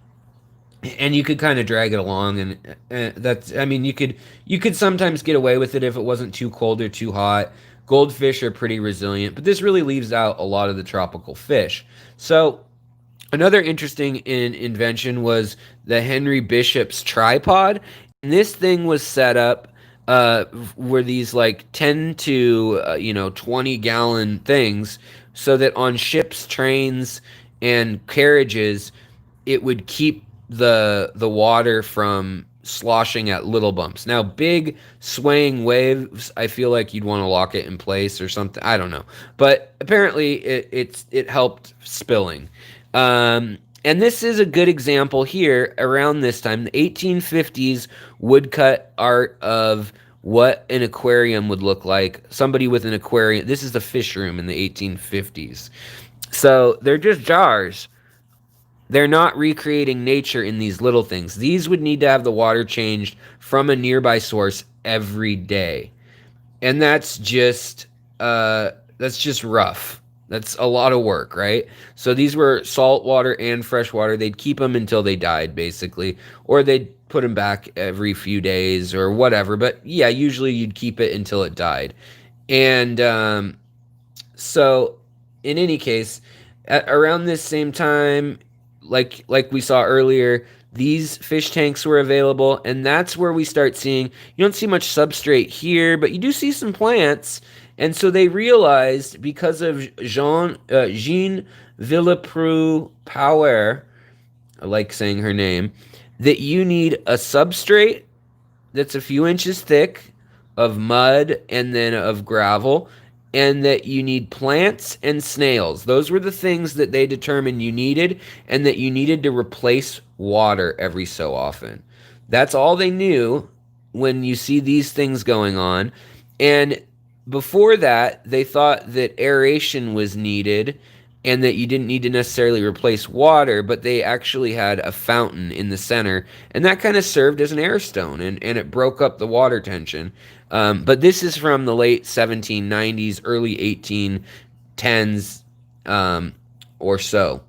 and you could kind of drag it along. And that's, I mean, you could sometimes get away with it if it wasn't too cold or too hot. Goldfish are pretty resilient, but this really leaves out a lot of the tropical fish. So another interesting invention was the Henry Bishop's tripod. And this thing was set up were these like 10 to 20 gallon things, so that on ships, trains, and carriages, it would keep the water from sloshing at little bumps. Now, big swaying waves, I feel like you'd want to lock it in place or something. I don't know, but apparently it helped spilling. And this is a good example here around this time, the 1850s woodcut art of what an aquarium would look like. Somebody with an aquarium. This is the fish room in the 1850s. So they're just jars. They're not recreating nature in these little things. These would need to have the water changed from a nearby source every day. And that's just rough. That's a lot of work, right? So these were salt water and fresh water. They'd keep them until they died, basically. Or they'd put them back every few days or whatever. But yeah, usually you'd keep it until it died. And so in any case, around this same time, like we saw earlier, these fish tanks were available, and that's where we start seeing, you don't see much substrate here, but you do see some plants. And so they realized, because of Jean Villepreux Power, I like saying her name, that you need a substrate that's a few inches thick of mud and then of gravel, and that you need plants and snails. Those were the things that they determined you needed, and that you needed to replace water every so often. That's all they knew when you see these things going on. And before that, they thought that aeration was needed and that you didn't need to necessarily replace water, but they actually had a fountain in the center, and that kind of served as an air stone, and it broke up the water tension. But this is from the late 1790s, early 1810s or so.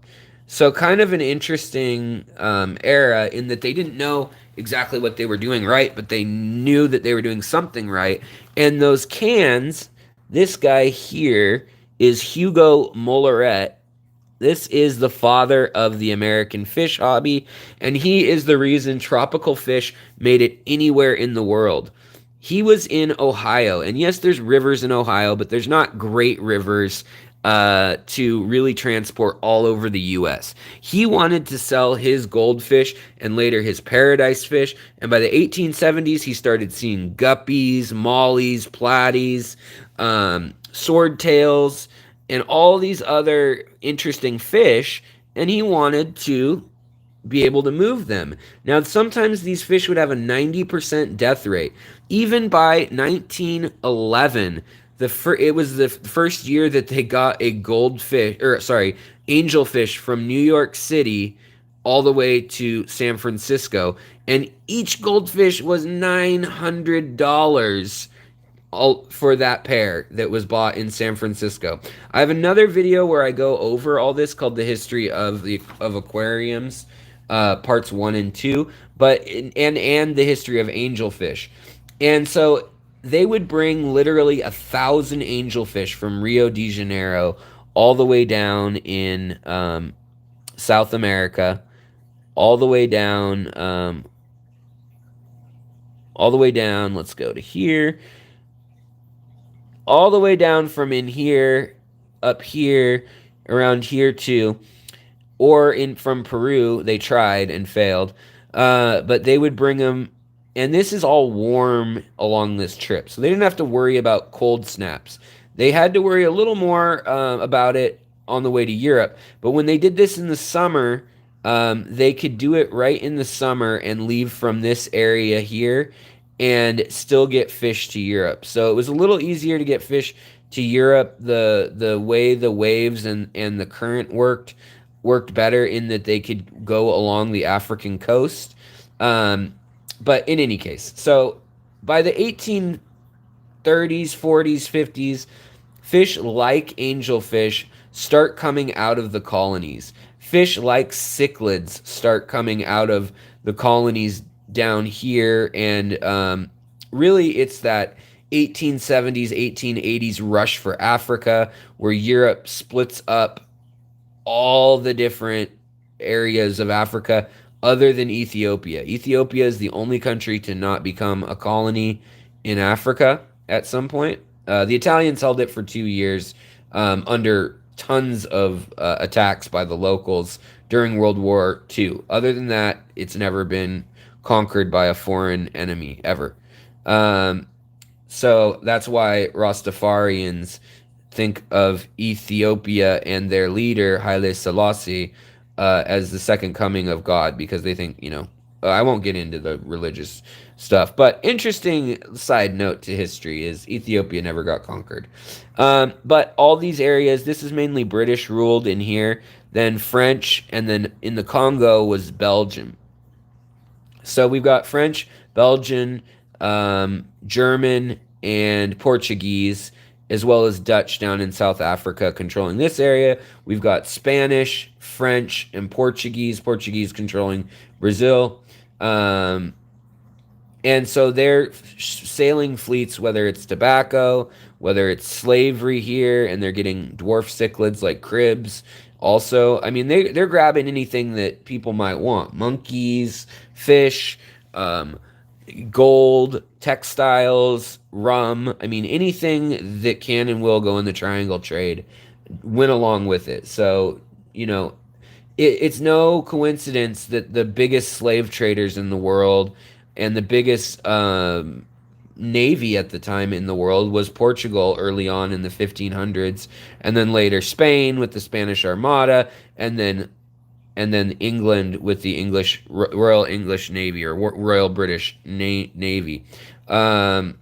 So kind of an interesting era in that they didn't know exactly what they were doing right, but they knew that they were doing something right. And those cans, this guy here is Hugo Molleret. This is the father of the American fish hobby, and he is the reason tropical fish made it anywhere in the world. He was in Ohio, and yes, there's rivers in Ohio, but there's not great rivers to really transport all over the U.S. He wanted to sell his goldfish and later his paradise fish, and by the 1870s, he started seeing guppies, mollies, platies, swordtails, and all these other interesting fish, and he wanted to be able to move them. Now, sometimes these fish would have a 90% death rate. Even by 1911, it was the first year that they got a goldfish, or sorry, angelfish from New York City all the way to San Francisco, and each goldfish was $900 all for that pair that was bought in San Francisco. I have another video where I go over all this called the history of aquariums, parts 1 and 2, but and the history of angelfish. And so they would bring literally 1,000 angelfish from Rio de Janeiro all the way down in South America, all the way down, let's go to here, all the way down from in here, up here, around here too, or in from Peru. They tried and failed, but they would bring them, and this is all warm along this trip, so they didn't have to worry about cold snaps. They had to worry a little more about it on the way to Europe, but when they did this in the summer, they could do it right in the summer and leave from this area here and still get fish to Europe. So it was a little easier to get fish to Europe. The way the waves and the current worked better in that they could go along the African coast. But in any case, so by the 1830s, 40s, 50s, fish like angelfish start coming out of the colonies. Fish like cichlids start coming out of the colonies down here, and really it's that 1870s, 1880s rush for Africa, where Europe splits up all the different areas of Africa other than Ethiopia. Ethiopia is the only country to not become a colony in Africa at some point. The Italians held it for 2 years under tons of attacks by the locals during World War II. Other than that, it's never been conquered by a foreign enemy ever. So that's why Rastafarians think of Ethiopia and their leader Haile Selassie as the second coming of God, because they think, I won't get into the religious stuff, but interesting side note to history is Ethiopia never got conquered. But all these areas, this is mainly British ruled in here, then French, and then in the Congo was Belgium. So we've got French, Belgian, German, and Portuguese, as well as Dutch down in South Africa controlling this area. We've got Spanish, French, and Portuguese. Portuguese controlling Brazil. And so their sailing fleets, whether it's tobacco, whether it's slavery here, and they're getting dwarf cichlids like cribs. Also, I mean, they're grabbing anything that people might want. Monkeys, fish, gold, textiles, rum. I mean, anything that can and will go in the triangle trade went along with it. So, it's no coincidence that the biggest slave traders in the world and the biggest navy at the time in the world was Portugal early on in the 1500s, and then later Spain with the Spanish Armada, and then England with the Royal English Navy, or Royal British Navy. But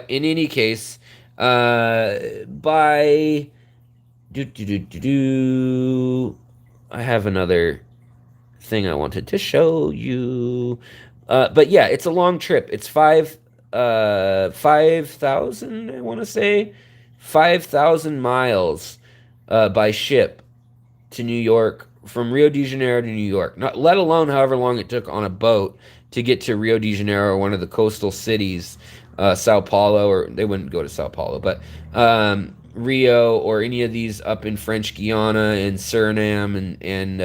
in any case, by I have another thing I wanted to show you. But yeah, it's a long trip. It's 5,000, I want to say, 5,000 miles by ship to New York, from Rio de Janeiro to New York. Not let alone however long it took on a boat to get to Rio de Janeiro, one of the coastal cities, Sao Paulo, or they wouldn't go to Sao Paulo, but Rio, or any of these up in French Guiana and Suriname and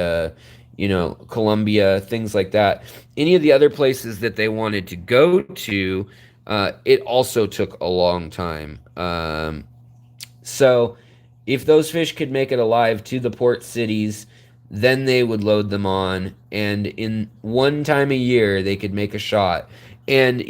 Colombia, things like that. Any of the other places that they wanted to go to, it also took a long time. So if those fish could make it alive to the port cities, then they would load them on, and in one time a year they could make a shot. And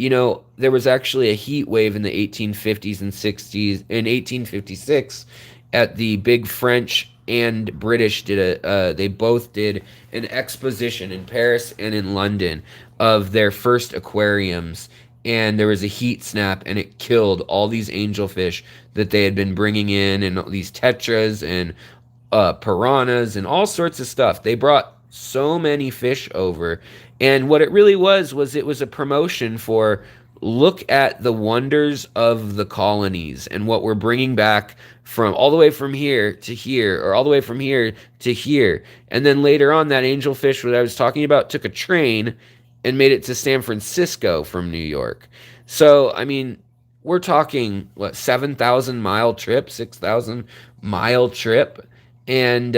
there was actually a heat wave in the 1850s and 60s. In 1856, at the big French and British they both did an exposition in Paris and in London of their first aquariums, and there was a heat snap, and it killed all these angelfish that they had been bringing in, and these tetras and piranhas and all sorts of stuff. They brought so many fish over, and what it really was it was a promotion for look at the wonders of the colonies and what we're bringing back from all the way from here to here, or all the way from here to here. And then later on, that angelfish that I was talking about took a train and made it to San Francisco from New York. So, I mean, we're talking, what, 7,000 mile trip, 6,000 mile trip, and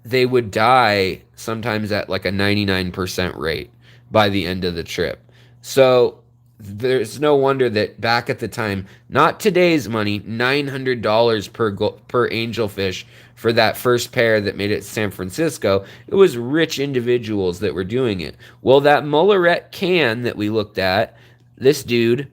they would die sometimes at like a 99% rate by the end of the trip. So there's no wonder that back at the time, not today's money, $900 per angelfish for that first pair that made it to San Francisco. It was rich individuals that were doing it. Well, that Mullerette can that we looked at, this dude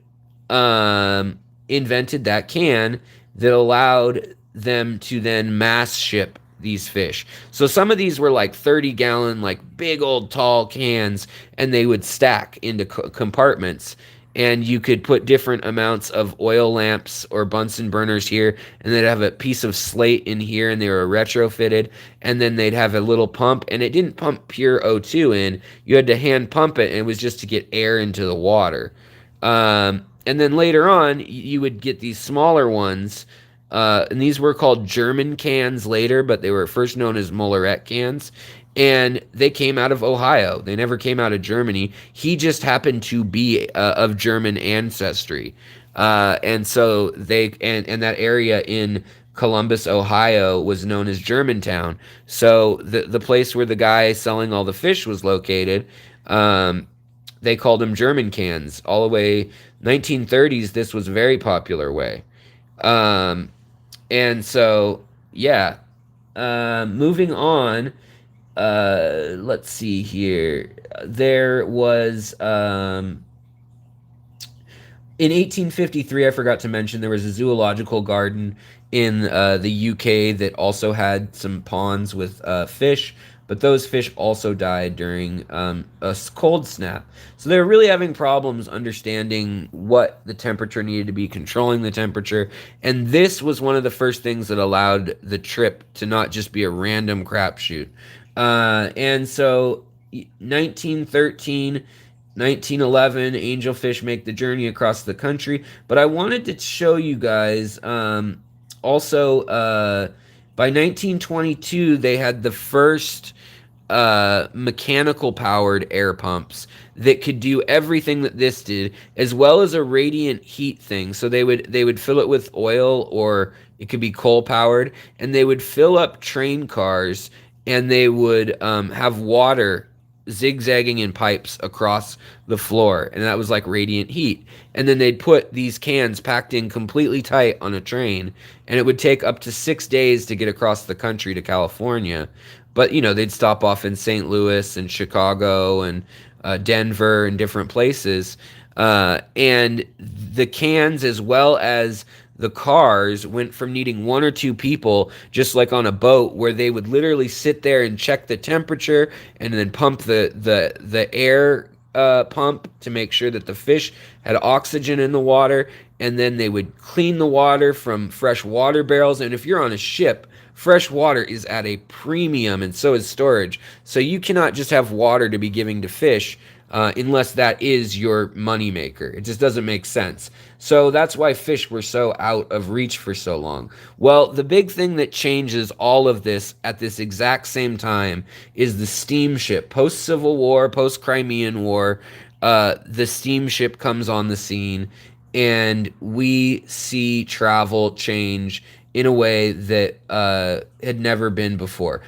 invented that can that allowed them to then mass ship these fish. So some of these were like 30-gallon, like big old tall cans, and they would stack into compartments. And you could put different amounts of oil lamps or Bunsen burners here, and they'd have a piece of slate in here, and they were retrofitted. And then they'd have a little pump, and it didn't pump pure O2 in. You had to hand pump it, and it was just to get air into the water. And then later on, you would get these smaller ones, and these were called German cans later, but they were first known as Mullerette cans. And they came out of Ohio. They never came out of Germany. He just happened to be of German ancestry. And so and that area in Columbus, Ohio was known as Germantown. So the place where the guy selling all the fish was located, they called them German cans. All the way 1930s, this was a very popular way. And so, yeah. Moving on. Let's see here. There was in 1853, I forgot to mention, there was a zoological garden in the UK that also had some ponds with fish, but those fish also died during a cold snap. So they were really having problems understanding what the temperature needed to be, controlling the temperature, and this was one of the first things that allowed the trip to not just be a random crapshoot. And so 1913, 1911, angelfish make the journey across the country. But I wanted to show you guys also by 1922, they had the first mechanical powered air pumps that could do everything that this did, as well as a radiant heat thing. So they would fill it with oil, or it could be coal powered, and they would fill up train cars, and they would have water zigzagging in pipes across the floor, and that was like radiant heat. And then they'd put these cans packed in completely tight on a train, and it would take up to 6 days to get across the country to California. But, you know, they'd stop off in St. Louis and Chicago and Denver and different places. And the cans, as well as the cars, went from needing one or two people, just like on a boat, where they would literally sit there and check the temperature and then pump the air pump to make sure that the fish had oxygen in the water, and then they would clean the water from fresh water barrels. And if you're on a ship, fresh water is at a premium, and so is storage. So you cannot just have water to be giving to fish unless that is your moneymaker. It just doesn't make sense. So that's why fish were so out of reach for so long. Well, the big thing that changes all of this at this exact same time is the steamship. Post-Civil War, post-Crimean War, the steamship comes on the scene, and we see travel change in a way that had never been before.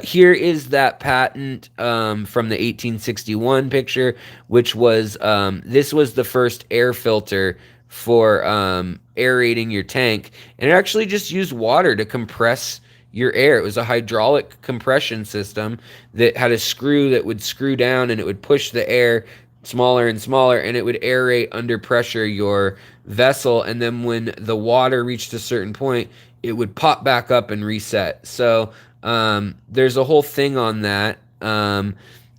Here is that patent from the 1861 picture, which was, this was the first air filter for aerating your tank. And it actually just used water to compress your air. It was a hydraulic compression system that had a screw that would screw down, and it would push the air smaller and smaller, and it would aerate under pressure your vessel. And then when the water reached a certain point, it would pop back up and reset. So there's a whole thing on that.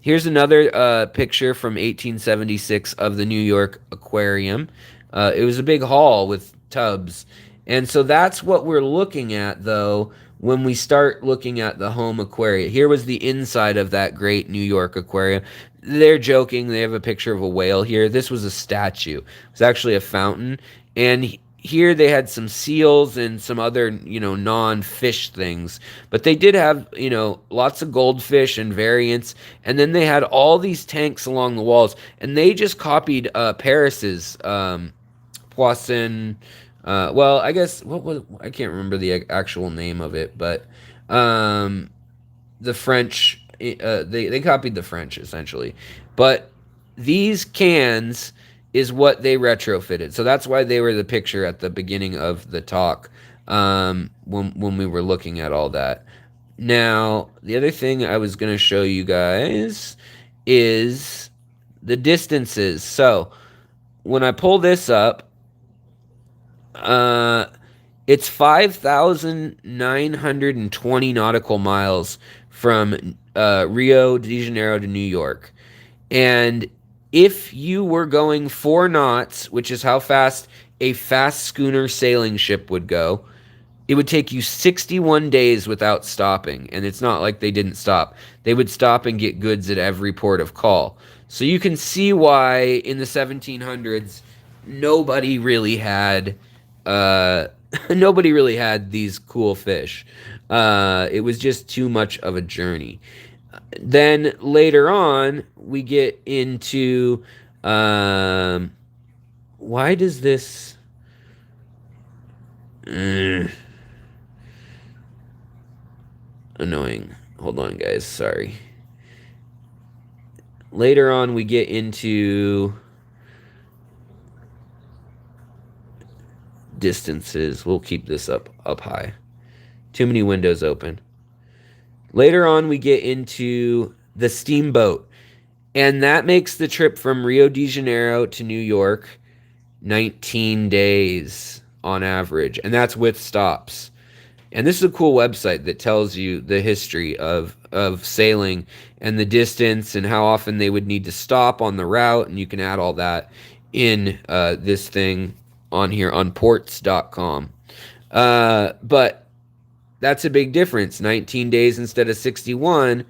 Here's another picture from 1876 of the New York Aquarium. It was a big hall with tubs. And so that's what we're looking at, though, when we start looking at the home aquarium. Here was the inside of that great New York aquarium. They're joking. They have a picture of a whale here. This was a statue. It was actually a fountain. And here they had some seals and some other, non-fish things. But they did have, lots of goldfish and variants. And then they had all these tanks along the walls. And they just copied Paris's Poisson. Well, I guess, I can't remember the actual name of it. But the French, they copied the French, essentially. But these cans is what they retrofitted. So that's why they were the picture at the beginning of the talk, when we were looking at all that. Now, the other thing I was going to show you guys is the distances. So when I pull this up, it's 5,920 nautical miles from Rio de Janeiro to New York. And if you were going 4 knots, which is how fast a fast schooner sailing ship would go, it would take you 61 days without stopping. And it's not like they didn't stop. They would stop and get goods at every port of call. So you can see why in the 1700s, nobody really had these cool fish. It was just too much of a journey. Then later on, we get into why does this annoying. Hold on, guys. Sorry. Later on, we get into distances. We'll keep this up high. Too many windows open. Later on, we get into the steamboat. And that makes the trip from Rio de Janeiro to New York 19 days on average. And that's with stops. And this is a cool website that tells you the history of sailing and the distance and how often they would need to stop on the route. And you can add all that in this thing on here on ports.com. But that's a big difference. 19 days instead of 61.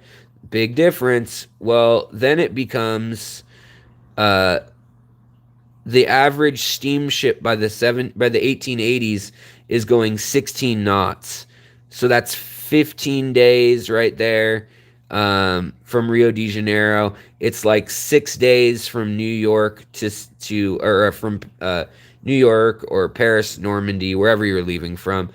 Big difference. Well, then it becomes the average steamship by the 1880s is going 16 knots. So that's 15 days right there from Rio de Janeiro. It's like 6 days from New York from New York or Paris, Normandy, wherever you're leaving from.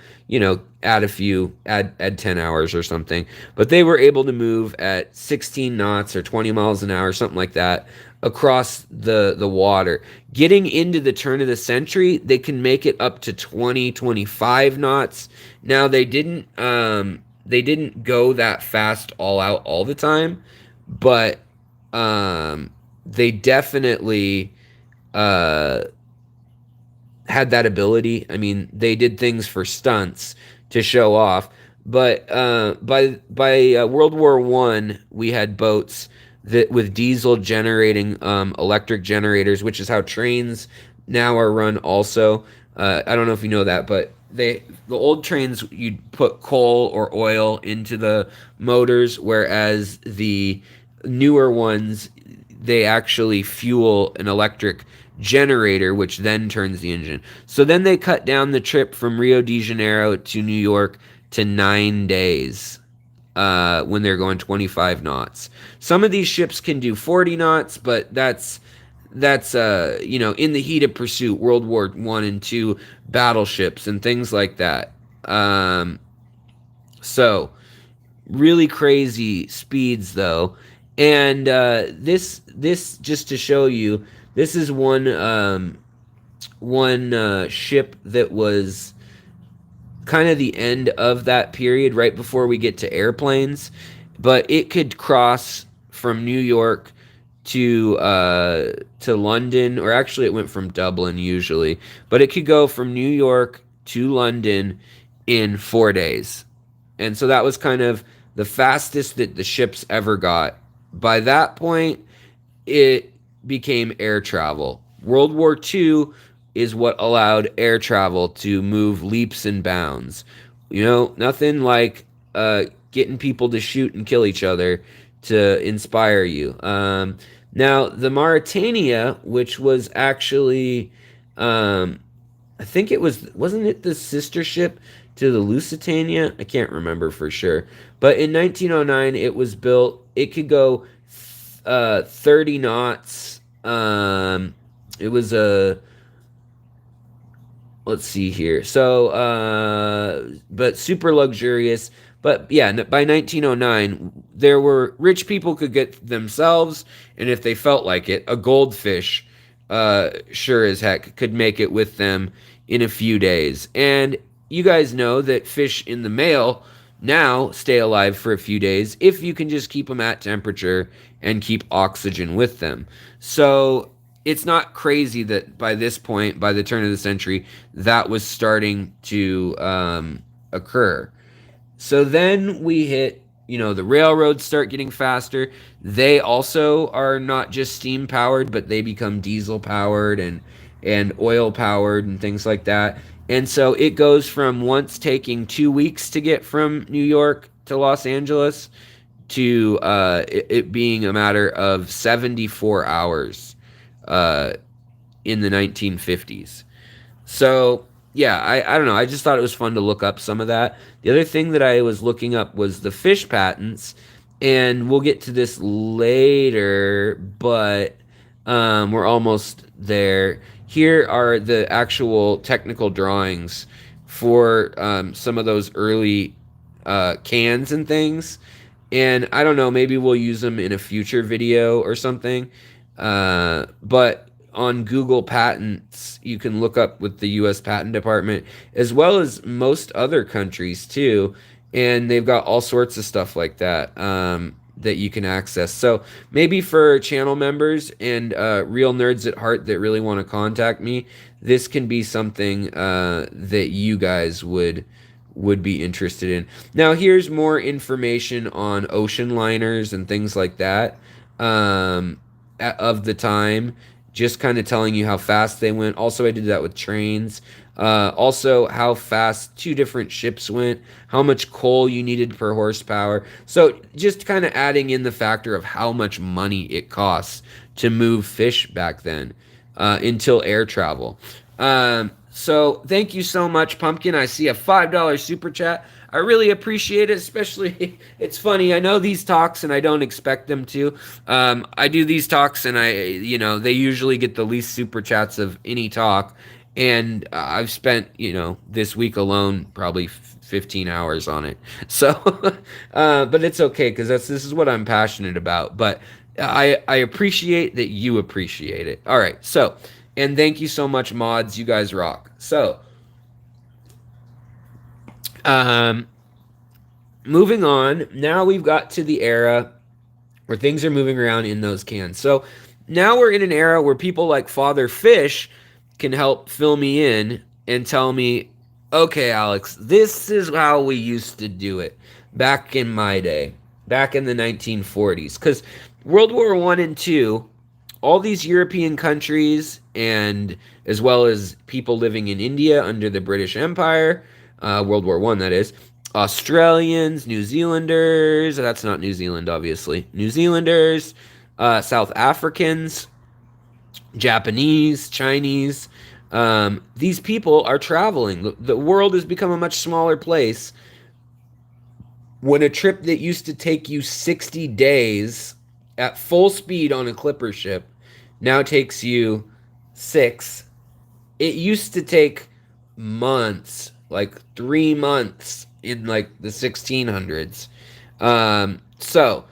Add 10 hours or something. But they were able to move at 16 knots or 20 miles an hour, something like that, across the water. Getting into the turn of the century, they can make it up to 20, 25 knots. Now, they didn't go that fast all out all the time, but they definitely had that ability. I mean, they did things for stunts to show off. But by World War I, we had boats that with diesel generating electric generators, which is how trains now are run also. I don't know if you know that, but the old trains, you'd put coal or oil into the motors, whereas the newer ones, they actually fuel an electric generator, which then turns the engine. So then they cut down the trip from Rio de Janeiro to New York to 9 days when they're going 25 knots. Some of these ships can do 40 knots, but that's in the heat of pursuit, World War I and II battleships and things like that. So really crazy speeds though. And this just to show you, this is one ship that was kind of the end of that period, right before we get to airplanes. But it could cross from New York to London, or actually it went from Dublin usually. But it could go from New York to London in 4 days. And so that was kind of the fastest that the ships ever got. by that point, it became air travel. World War II is what allowed air travel to move leaps and bounds. You know, nothing like getting people to shoot and kill each other to inspire you. Now, the Mauritania, which was actually, I think wasn't it the sister ship to the Lusitania? I can't remember for sure. But in 1909, it was built. It could go 30 knots. It was a, let's see here. So, but super luxurious. But yeah, by 1909, there were rich people could get themselves, and if they felt like it, a goldfish, sure as heck, could make it with them in a few days. And you guys know that fish in the mail now stay alive for a few days if you can just keep them at temperature and keep oxygen with them. So it's not crazy that by this point, by the turn of the century, that was starting to occur. So then we hit, the railroads start getting faster. They also are not just steam powered, but they become diesel powered and oil powered and things like that. And so it goes from once taking 2 weeks to get from New York to Los Angeles to it being a matter of 74 hours in the 1950s. So yeah, I don't know. I just thought it was fun to look up some of that. The other thing that I was looking up was the fish patents, and we'll get to this later, but we're almost there. Here are the actual technical drawings for some of those early cans and things. And I don't know, maybe we'll use them in a future video or something. But on Google Patents, you can look up with the U.S. Patent Department, as well as most other countries too, and they've got all sorts of stuff like that that you can access. So maybe for channel members and real nerds at heart that really want to contact me, this can be something that you guys would be interested in. Now, here's more information on ocean liners and things like that of the time, just kind of telling you how fast they went. Also, I did that with trains. Also, how fast 2 different ships went, how much coal you needed per horsepower. So, just kind of adding in the factor of how much money it costs to move fish back then until air travel. So, thank you so much, Pumpkin. I see a $5 super chat. I really appreciate it, especially, it's funny, I know these talks and I don't expect them to. I do these talks and they usually get the least super chats of any talk. And I've spent, this week alone, probably 15 hours on it. So, but it's okay, because this is what I'm passionate about. But I appreciate that you appreciate it. All right, so, and thank you so much, mods. You guys rock. So, moving on, now we've got to the era where things are moving around in those cans. So now we're in an era where people like Father Fish can help fill me in and tell me, okay, Alex, this is how we used to do it back in my day, back in the 1940s. Because World War I and II, all these European countries, and as well as people living in India under the British Empire, World War I, that is, Australians, New Zealanders, that's not New Zealand, obviously, New Zealanders, South Africans, Japanese, Chinese, these people are traveling. The world has become a much smaller place when a trip that used to take you 60 days at full speed on a clipper ship now takes you 6. It used to take months, like 3 months in like the 1600s. So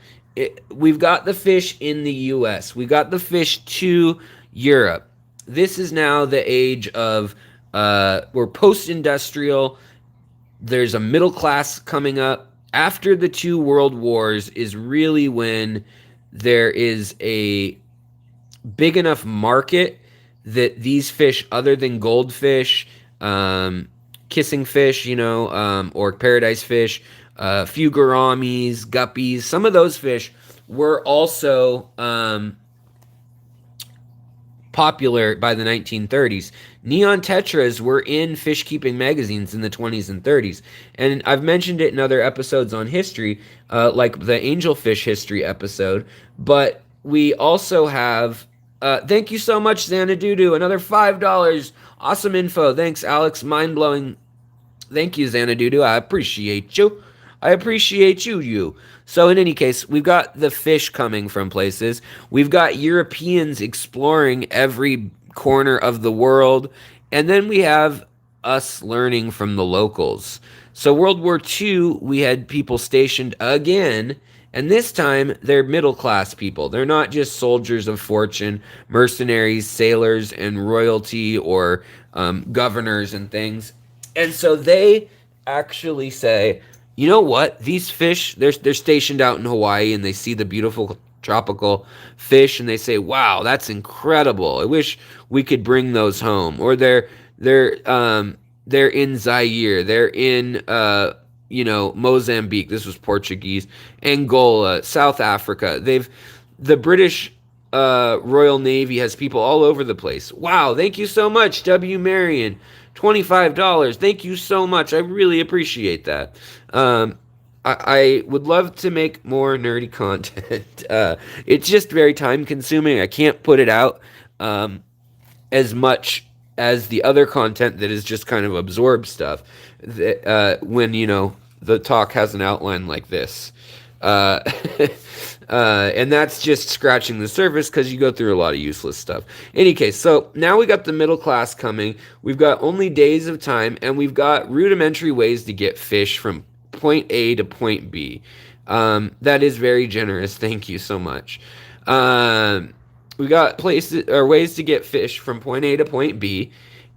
we've got the fish in the US. We got the fish to Europe. This is now the age of we're post-industrial. There's a middle class coming up. After the 2 world wars is really when there is a big enough market that these fish, other than goldfish, kissing fish, or paradise fish, few gouramis, guppies, some of those fish were also popular by the 1930s. Neon tetras were in fish keeping magazines in the 20s and 30s. And I've mentioned it in other episodes on history, like the angelfish history episode. But we also have, thank you so much, Xanadudu, another $5. Awesome info. Thanks, Alex. Mind blowing. Thank you, Xanadudu. I appreciate you. I appreciate you. So in any case, we've got the fish coming from places. We've got Europeans exploring every corner of the world. And then we have us learning from the locals. So World War II, we had people stationed again. And this time, they're middle class people. They're not just soldiers of fortune, mercenaries, sailors, and royalty, or governors and things. And so they actually say, you know what? These fish, they're stationed out in Hawaii, and they see the beautiful tropical fish, and they say, wow, that's incredible. I wish we could bring those home. Or they're in Zaire. They're in Mozambique. This was Portuguese. Angola, South Africa. The British Royal Navy has people all over the place. Wow, thank you so much, W. Marion. $25. Thank you so much. I really appreciate that. I would love to make more nerdy content. It's just very time consuming. I can't put it out as much as the other content that is just kind of absorb stuff when the talk has an outline like this. And that's just scratching the surface because you go through a lot of useless stuff. Any case, so now we got the middle class coming. We've got only days of time, and we've got rudimentary ways to get fish from point A to point B. That is very generous. Thank you so much. We got places or ways to get fish from point A to point B,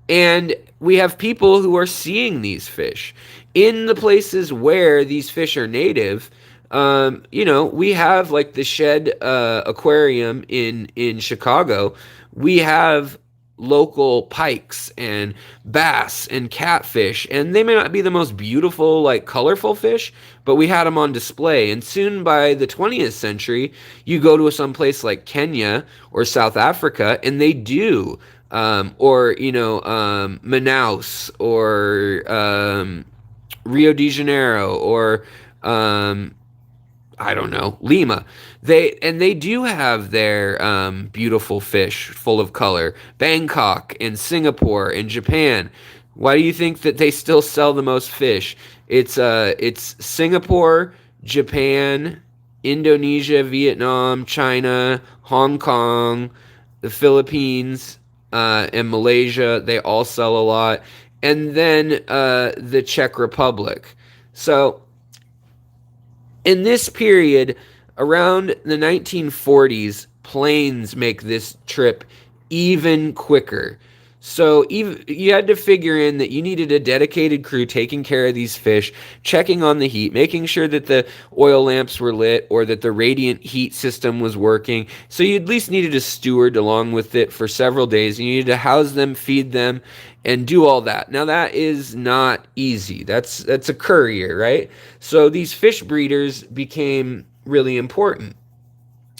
and we have people who are seeing these fish in the places where these fish are native. We have like the Shed Aquarium in Chicago. We have local pikes and bass and catfish, and they may not be the most beautiful, like colorful fish, but we had them on display. And soon by the 20th century, you go to some place like Kenya or South Africa, and they do, Manaus or Rio de Janeiro or I don't know, Lima. They do have their beautiful fish full of color. Bangkok and Singapore and Japan. Why do you think that they still sell the most fish? It's Singapore, Japan, Indonesia, Vietnam, China, Hong Kong, the Philippines, and Malaysia. They all sell a lot. And then the Czech Republic. So in this period, around the 1940s, planes make this trip even quicker. So you had to figure in that you needed a dedicated crew taking care of these fish, checking on the heat, making sure that the oil lamps were lit or that the radiant heat system was working. So you at least needed a steward along with it for several days. You needed to house them, feed them, and do all that. Now that is not easy. That's a courier, right? So these fish breeders became really important.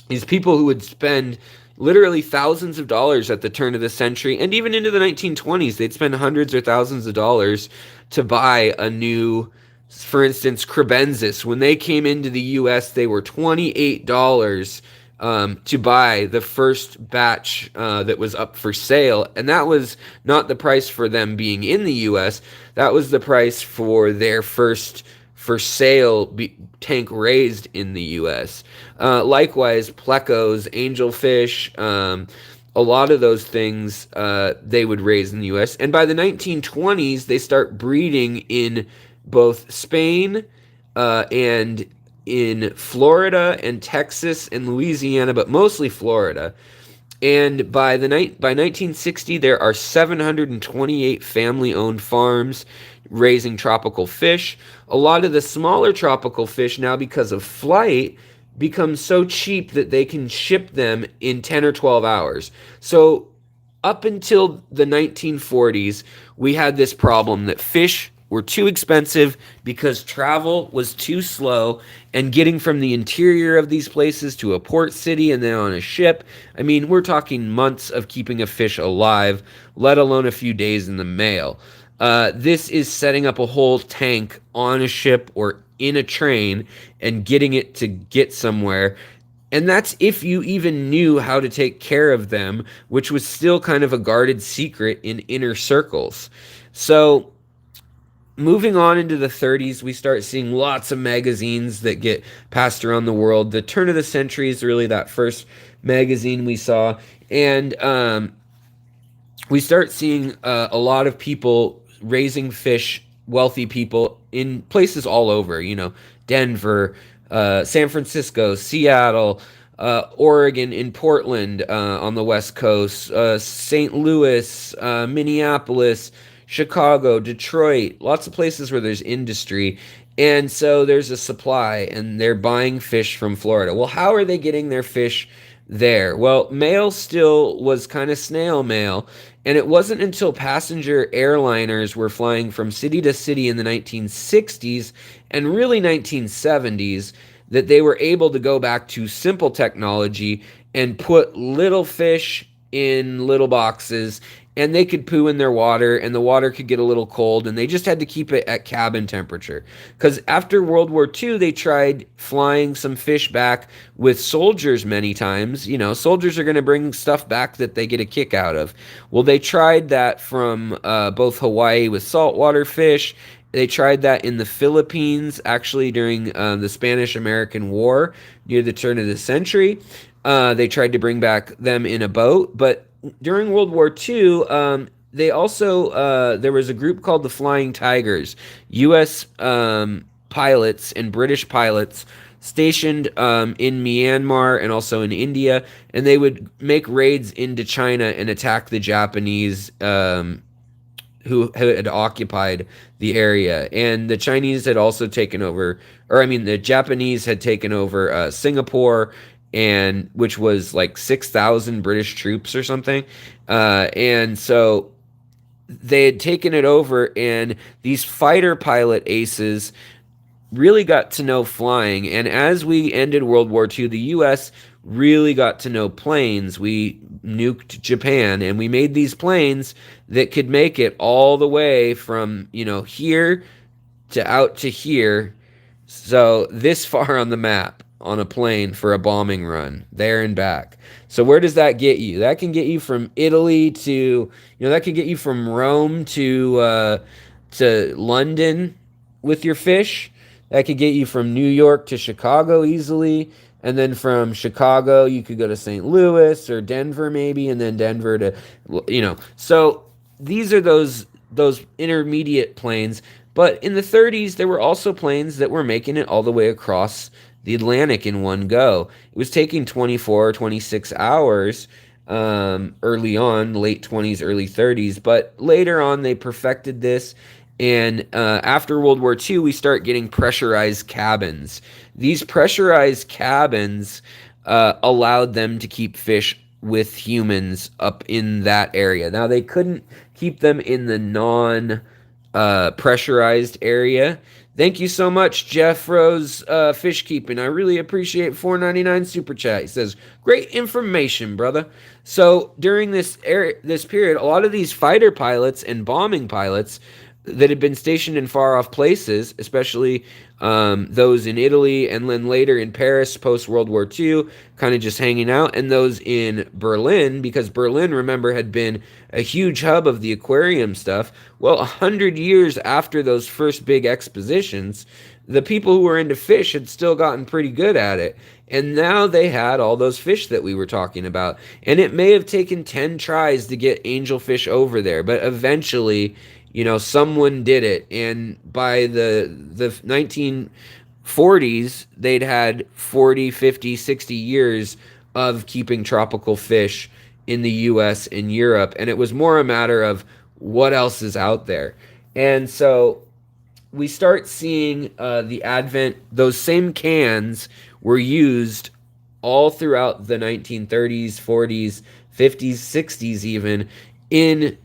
These people who would spend literally thousands of dollars at the turn of the century, and even into the 1920s, they'd spend hundreds or thousands of dollars to buy a new, for instance, Crebensis. When they came into the U.S., they were $28 to buy the first batch that was up for sale. And that was not the price for them being in the U.S. That was the price for their first for sale tank raised in the U.S. Likewise, plecos, angelfish, a lot of those things they would raise in the U.S. And by the 1920s, they start breeding in both Spain and in Florida and Texas and Louisiana, but mostly Florida. And by 1960, there are 728 family-owned farms raising tropical fish. A lot of the smaller tropical fish now, because of flight, become so cheap that they can ship them in 10 or 12 hours. So up until the 1940s, we had this problem that fish were too expensive because travel was too slow, and getting from the interior of these places to a port city and then on a ship, I mean, we're talking months of keeping a fish alive, let alone a few days in the mail. This is setting up a whole tank on a ship or in a train and getting it to get somewhere. And that's if you even knew how to take care of them, which was still kind of a guarded secret in inner circles. So, moving on into the 30s, we start seeing lots of magazines that get passed around the world. The turn of the century is really that first magazine we saw. And we start seeing a lot of people raising fish, wealthy people in places all over, Denver, San Francisco, Seattle, Oregon, in Portland on the West Coast, St. Louis, Minneapolis, Chicago, Detroit, lots of places where there's industry. And so there's a supply, and they're buying fish from Florida. Well, how are they getting their fish there? Well, mail still was kind of snail mail, and it wasn't until passenger airliners were flying from city to city in the 1960s and really 1970s that they were able to go back to simple technology and put little fish in little boxes, and they could poo in their water, and the water could get a little cold, and they just had to keep it at cabin temperature. Because after World War II, they tried flying some fish back with soldiers many times. Soldiers are going to bring stuff back that they get a kick out of. Well, they tried that from both Hawaii with saltwater fish. They tried that in the Philippines, actually, during the Spanish-American War near the turn of the century. They tried to bring back them in a boat, but during World War II, they also there was a group called the Flying Tigers, U.S. Pilots and British pilots stationed in Myanmar and also in India, and they would make raids into China and attack the Japanese who had occupied the area. And the Chinese had also taken over, the Japanese had taken over Singapore, and which was like 6,000 British troops or something. And so they had taken it over, and these fighter pilot aces really got to know flying. And as we ended World War II, the U.S. really got to know planes. We nuked Japan, and we made these planes that could make it all the way from, here to out to here. So this far on the map on a plane for a bombing run, there and back. So where does that get you? That can get you from Italy to, that can get you from Rome to London with your fish. That could get you from New York to Chicago easily. And then from Chicago, you could go to St. Louis or Denver maybe, and then Denver to, So these are those intermediate planes. But in the 30s, there were also planes that were making it all the way across the Atlantic in one go. It was taking 24 or 26 hours early on, late 20s, early 30s. But later on, they perfected this. And after World War II, we start getting pressurized cabins. These pressurized cabins allowed them to keep fish with humans up in that area. Now, they couldn't keep them in the non-pressurized area. Thank you so much, Jeff Rose, Fish Keeping. I really appreciate $4.99 super chat. He says, great information, brother. So during this period, a lot of these fighter pilots and bombing pilots that had been stationed in far-off places, especially those in Italy and then later in Paris post-World War II, kind of just hanging out, and those in Berlin, because Berlin, remember, had been a huge hub of the aquarium stuff. Well, 100 years after those first big expositions, the people who were into fish had still gotten pretty good at it, and now they had all those fish that we were talking about. And it may have taken 10 tries to get angelfish over there, but eventually, someone did it. And by the 1940s, they'd had 40, 50, 60 years of keeping tropical fish in the US and Europe. And it was more a matter of what else is out there. And so we start seeing the advent, those same cans were used all throughout the 1930s, 40s, 50s, 60s even, in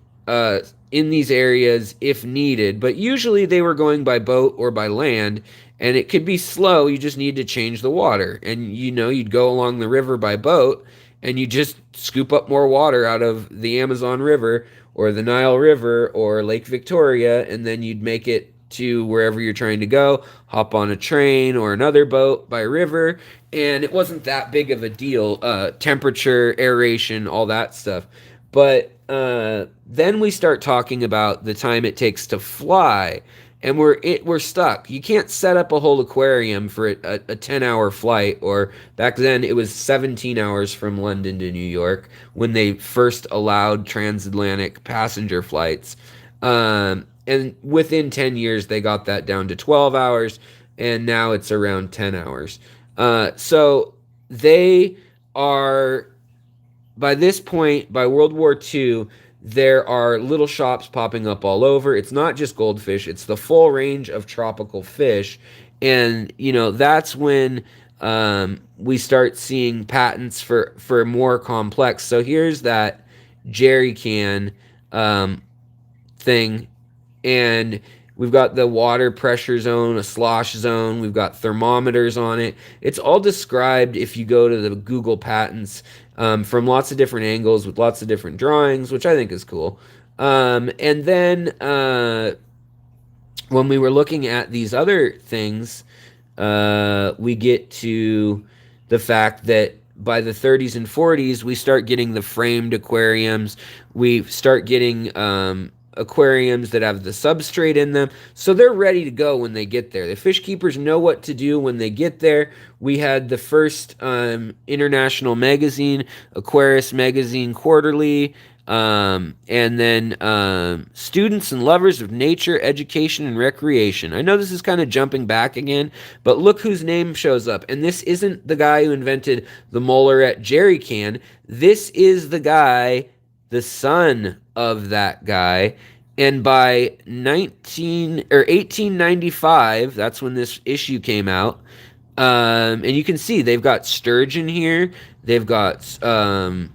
in these areas if needed, but usually they were going by boat or by land, and it could be slow. You just need to change the water, and you'd go along the river by boat, and you just scoop up more water out of the Amazon River or the Nile River or Lake Victoria, and then you'd make it to wherever you're trying to go, hop on a train or another boat by river, and it wasn't that big of a deal. Temperature, aeration, all that stuff. But then we start talking about the time it takes to fly, and we're stuck. You can't set up a whole aquarium for a 10-hour flight, or back then it was 17 hours from London to New York when they first allowed transatlantic passenger flights. And within 10 years, they got that down to 12 hours, and now it's around 10 hours. So they are, by this point, by World War II, there are little shops popping up all over. It's not just goldfish, it's the full range of tropical fish. And, that's when we start seeing patents for more complex. So here's that jerry can thing, and we've got the water pressure zone, a slosh zone, we've got thermometers on it. It's all described if you go to the Google patents from lots of different angles with lots of different drawings, which I think is cool. And then when we were looking at these other things, we get to the fact that by the 30s and 40s, we start getting the framed aquariums. We start getting aquariums that have the substrate in them, so they're ready to go when they get there. The fish keepers know what to do when they get there. We had the first international magazine, Aquarius Magazine Quarterly, and then Students and Lovers of Nature, Education, and Recreation. I know this is kind of jumping back again, but look whose name shows up. And this isn't the guy who invented the Molarette jerry can. This is the guy, the son of that guy. And by 1895, that's when this issue came out. And you can see they've got sturgeon here. They've got alligator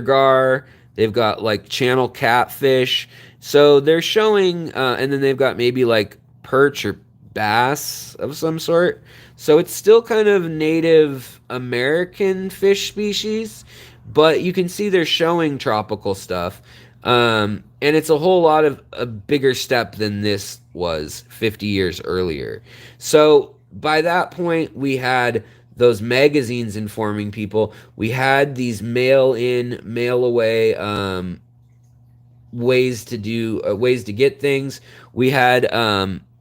gar. They've got like channel catfish. So they're showing, and then they've got maybe like perch or bass of some sort. So it's still kind of Native American fish species, but you can see they're showing tropical stuff. And it's a whole lot of a bigger step than this was 50 years earlier. So by that point, we had those magazines informing people. We had these mail in, mail away ways to get things. We had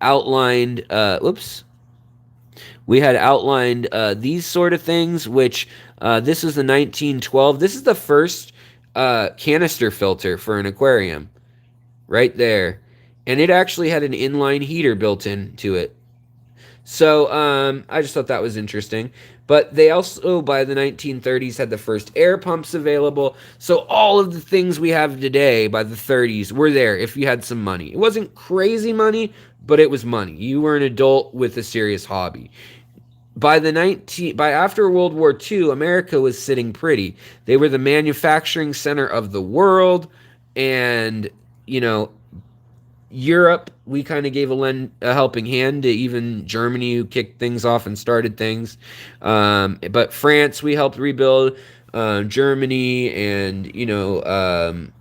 outlined these sort of things, which this is the 1912. This is the first canister filter for an aquarium right there, and it actually had an inline heater built into it. So I just thought that was interesting. But they also, by the 1930s, had the first air pumps available. So all of the things we have today by the 30s were there if you had some money. It wasn't crazy money, but it was money. You were an adult with a serious hobby. By after World War II, America was sitting pretty. They were the manufacturing center of the world, and Europe, we kind of gave a helping hand to even Germany, who kicked things off and started things. But France, we helped rebuild. Germany and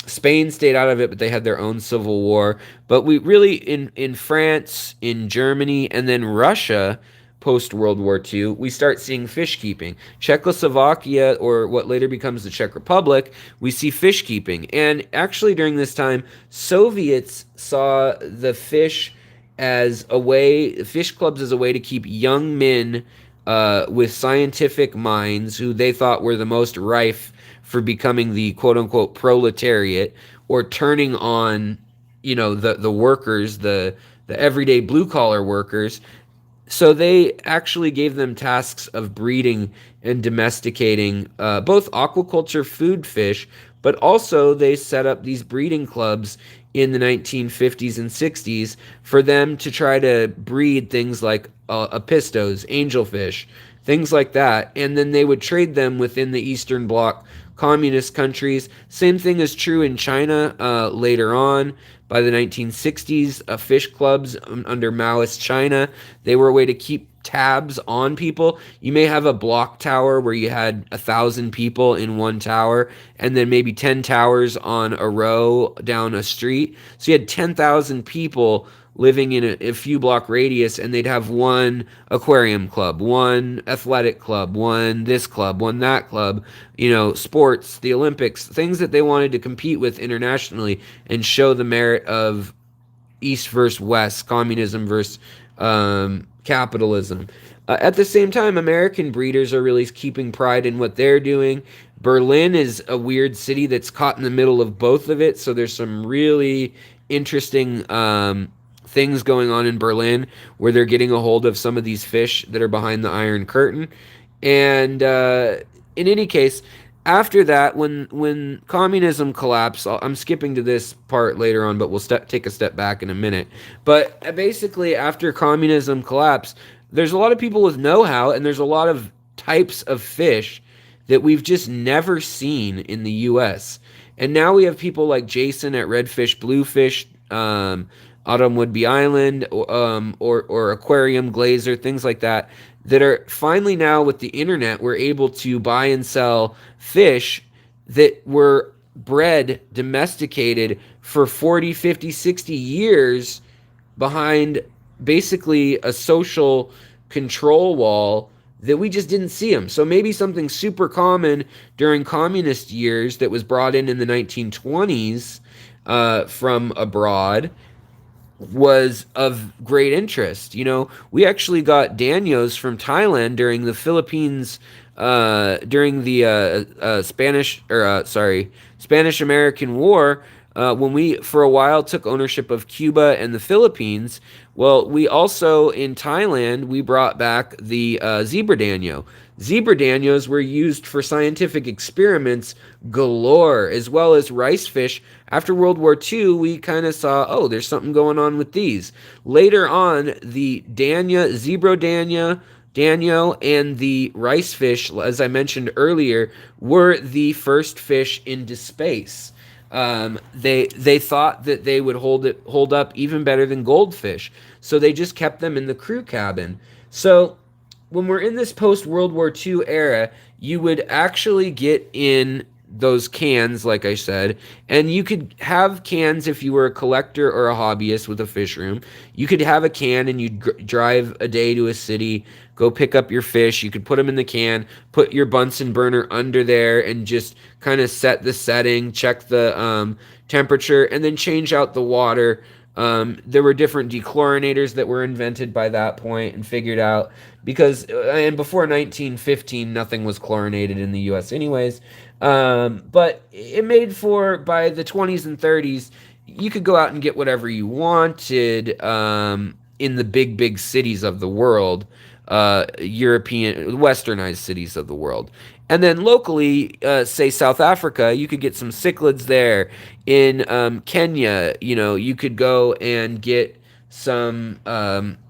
Spain stayed out of it, but they had their own civil war. But we really in France, in Germany, and then Russia, post-World War II, we start seeing fish keeping. Czechoslovakia, or what later becomes the Czech Republic, we see fish keeping. And actually during this time, Soviets saw the fish clubs as a way to keep young men with scientific minds who they thought were the most rife for becoming the quote-unquote proletariat, or turning on, the workers, the everyday blue-collar workers. So they actually gave them tasks of breeding and domesticating both aquaculture food fish, but also they set up these breeding clubs in the 1950s and 60s for them to try to breed things like apistos, angelfish, things like that. And then they would trade them within the Eastern Bloc communist countries. Same thing is true in China later on. By the 1960s, fish clubs under Maoist China, they were a way to keep tabs on people. You may have a block tower where you had 1,000 people in one tower, and then maybe 10 towers on a row down a street. So you had 10,000 people living in a few block radius, and they'd have one aquarium club, one athletic club, one this club, one that club, sports, the Olympics, things that they wanted to compete with internationally and show the merit of East versus West, communism versus capitalism. At the same time, American breeders are really keeping pride in what they're doing. Berlin is a weird city that's caught in the middle of both of it, so there's some really interesting things going on in Berlin where they're getting a hold of some of these fish that are behind the Iron Curtain. And in any case, after that, when communism collapsed, I'm skipping to this part later on, but we'll take a step back in a minute. But basically, after communism collapsed, there's a lot of people with know-how, and there's a lot of types of fish that we've just never seen in the U.S. And now we have people like Jason at Redfish Bluefish, Autumn Woodby Island, or Aquarium Glazer, things like that, that are finally now with the internet, we're able to buy and sell fish that were bred, domesticated for 40, 50, 60 years behind basically a social control wall that we just didn't see them. So maybe something super common during communist years that was brought in the 1920s from abroad was of great interest. We actually got danios from Thailand during the Philippines, during the Spanish-American War, when we, for a while, took ownership of Cuba and the Philippines. Well, we also, in Thailand, we brought back the zebra danio. Zebra danios were used for scientific experiments galore, as well as rice fish. After World War II, we kind of saw, there's something going on with these. Later on, the zebra danio, and the rice fish, as I mentioned earlier, were the first fish into space. They thought that they would hold up even better than goldfish, so they just kept them in the crew cabin. So when we're in this post-World War II era, you would actually get in those cans, like I said, and you could have cans if you were a collector or a hobbyist with a fish room. You could have a can and you'd drive a day to a city, go pick up your fish. You could put them in the can, put your Bunsen burner under there, and just kind of set the setting, check the temperature, and then change out the water. There were different dechlorinators that were invented by that point and figured out, and before 1915, nothing was chlorinated in the U.S. anyways. But it made for, by the 20s and 30s, you could go out and get whatever you wanted in the big cities of the world, European, westernized cities of the world. And then locally, say South Africa, you could get some cichlids there. In Kenya, you could go and get some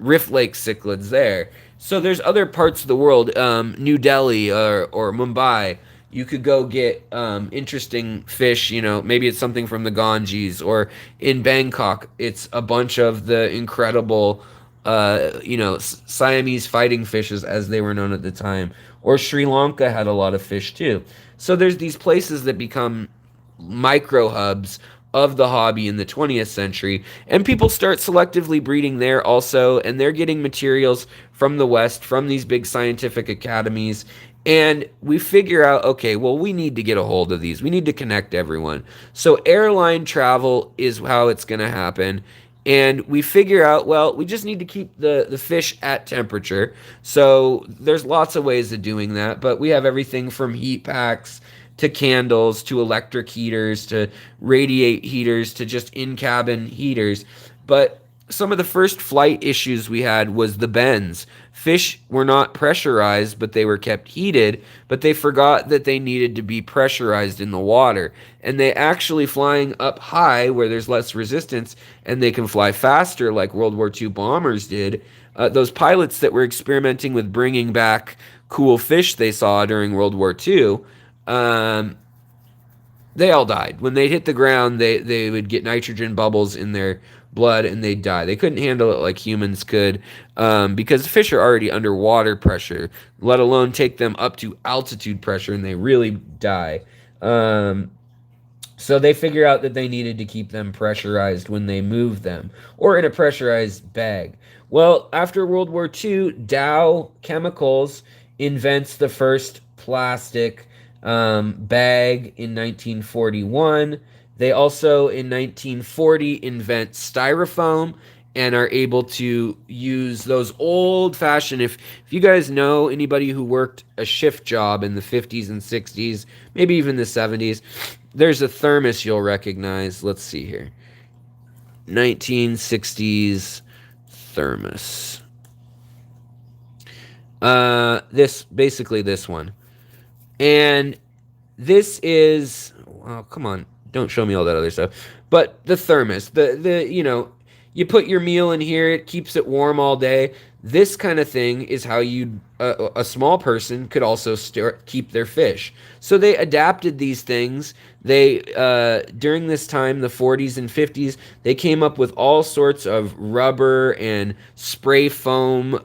Rift Lake cichlids there. So there's other parts of the world, New Delhi or Mumbai, you could go get interesting fish. Maybe it's something from the Ganges, or in Bangkok, it's a bunch of the incredible Siamese fighting fishes, as they were known at the time. Or Sri Lanka had a lot of fish too. So there's these places that become micro hubs of the hobby in the 20th century, and people start selectively breeding there also, and they're getting materials from the West, from these big scientific academies, and we figure out, okay, well, we need to get a hold of these. We need to connect everyone. So airline travel is how it's going to happen. And we figure out, well, we just need to keep the fish at temperature. So there's lots of ways of doing that, but we have everything from heat packs to candles to electric heaters to radiate heaters to just in-cabin heaters. But some of the first flight issues we had was the bends. Fish were not pressurized, but they were kept heated, but they forgot that they needed to be pressurized in the water. And they actually, flying up high where there's less resistance and they can fly faster like World War II bombers did, those pilots that were experimenting with bringing back cool fish they saw during World War II, they all died. When they hit the ground, they would get nitrogen bubbles in their blood and they'd die. They couldn't handle it like humans could, because fish are already under water pressure, let alone take them up to altitude pressure, and they really die. So they figure out that they needed to keep them pressurized when they move them, or in a pressurized bag. Well, after World War II, Dow Chemicals invents the first plastic bag in 1941. They also, in 1940, invent styrofoam and are able to use those old-fashioned, if you guys know anybody who worked a shift job in the 50s and 60s, maybe even the 70s, there's a thermos you'll recognize. Let's see here. 1960s thermos. Basically this one. And this is, oh, come on, don't show me all that other stuff. But the thermos, you put your meal in here, it keeps it warm all day. This kind of thing is how a small person could also keep their fish. So they adapted these things. They, during this time, the 40s and 50s, they came up with all sorts of rubber and spray foam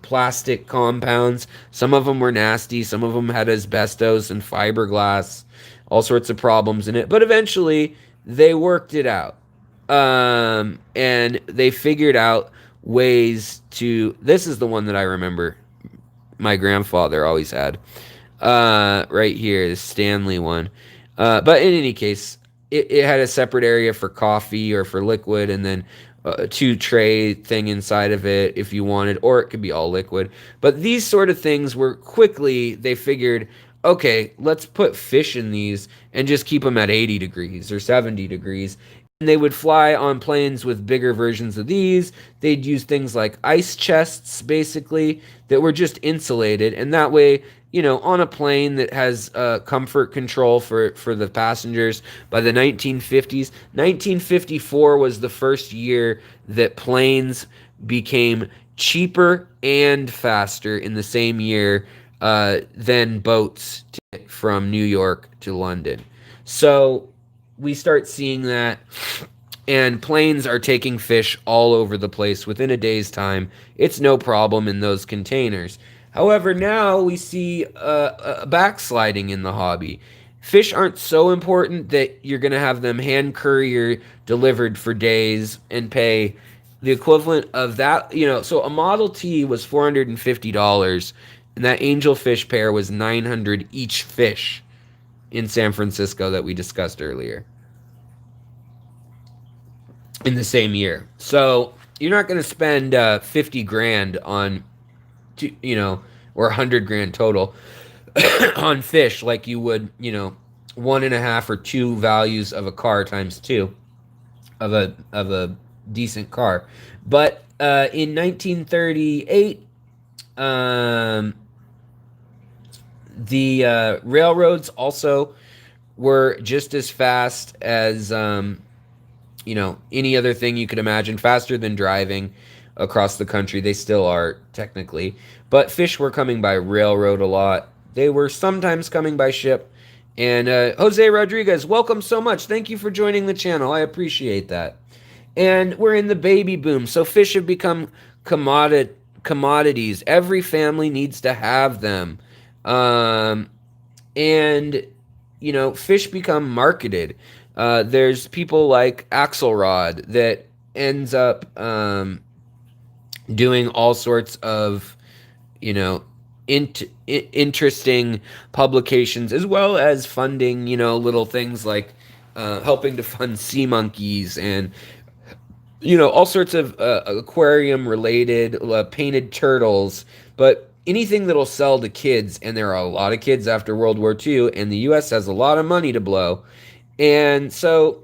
plastic compounds. Some of them were nasty. Some of them had asbestos and fiberglass, all sorts of problems in it. But eventually, they worked it out. And they figured out ways to, this is the one that I remember my grandfather always had, right here, the Stanley one. But in any case, it had a separate area for coffee or for liquid, and then a 2-tray thing inside of it if you wanted, or it could be all liquid. But these sort of things were quickly, they figured, okay, let's put fish in these and just keep them at 80 degrees or 70 degrees. And they would fly on planes with bigger versions of these. They'd use things like ice chests, basically, that were just insulated. And that way, on a plane that has comfort control for the passengers, by the 1950s, 1954 was the first year that planes became cheaper and faster in the same year than boats from New York to London. So we start seeing that, and planes are taking fish all over the place within a day's time. It's no problem in those containers. However, now we see a backsliding in the hobby. Fish aren't so important that you're going to have them hand courier delivered for days and pay the equivalent of that. So a Model T was $450, and that angelfish pair was $900 each fish in San Francisco that we discussed earlier in the same year. So you're not going to spend 50 grand on, or 100 grand total on fish like you would, 1.5 or 2 values of a car times 2 of a decent car. But in 1938, the railroads also were just as fast as, any other thing you could imagine, faster than driving across the country. They still are, technically. But fish were coming by railroad a lot. They were sometimes coming by ship. And Jose Rodriguez, welcome so much. Thank you for joining the channel. I appreciate that. And we're in the baby boom. So fish have become commodities. Every family needs to have them. Fish become marketed. There's people like Axelrod that ends up doing all sorts of, interesting publications, as well as funding, little things like helping to fund sea monkeys and, all sorts of aquarium-related painted turtles. But anything that'll sell to kids, and there are a lot of kids after World War II, and the U.S. has a lot of money to blow. And so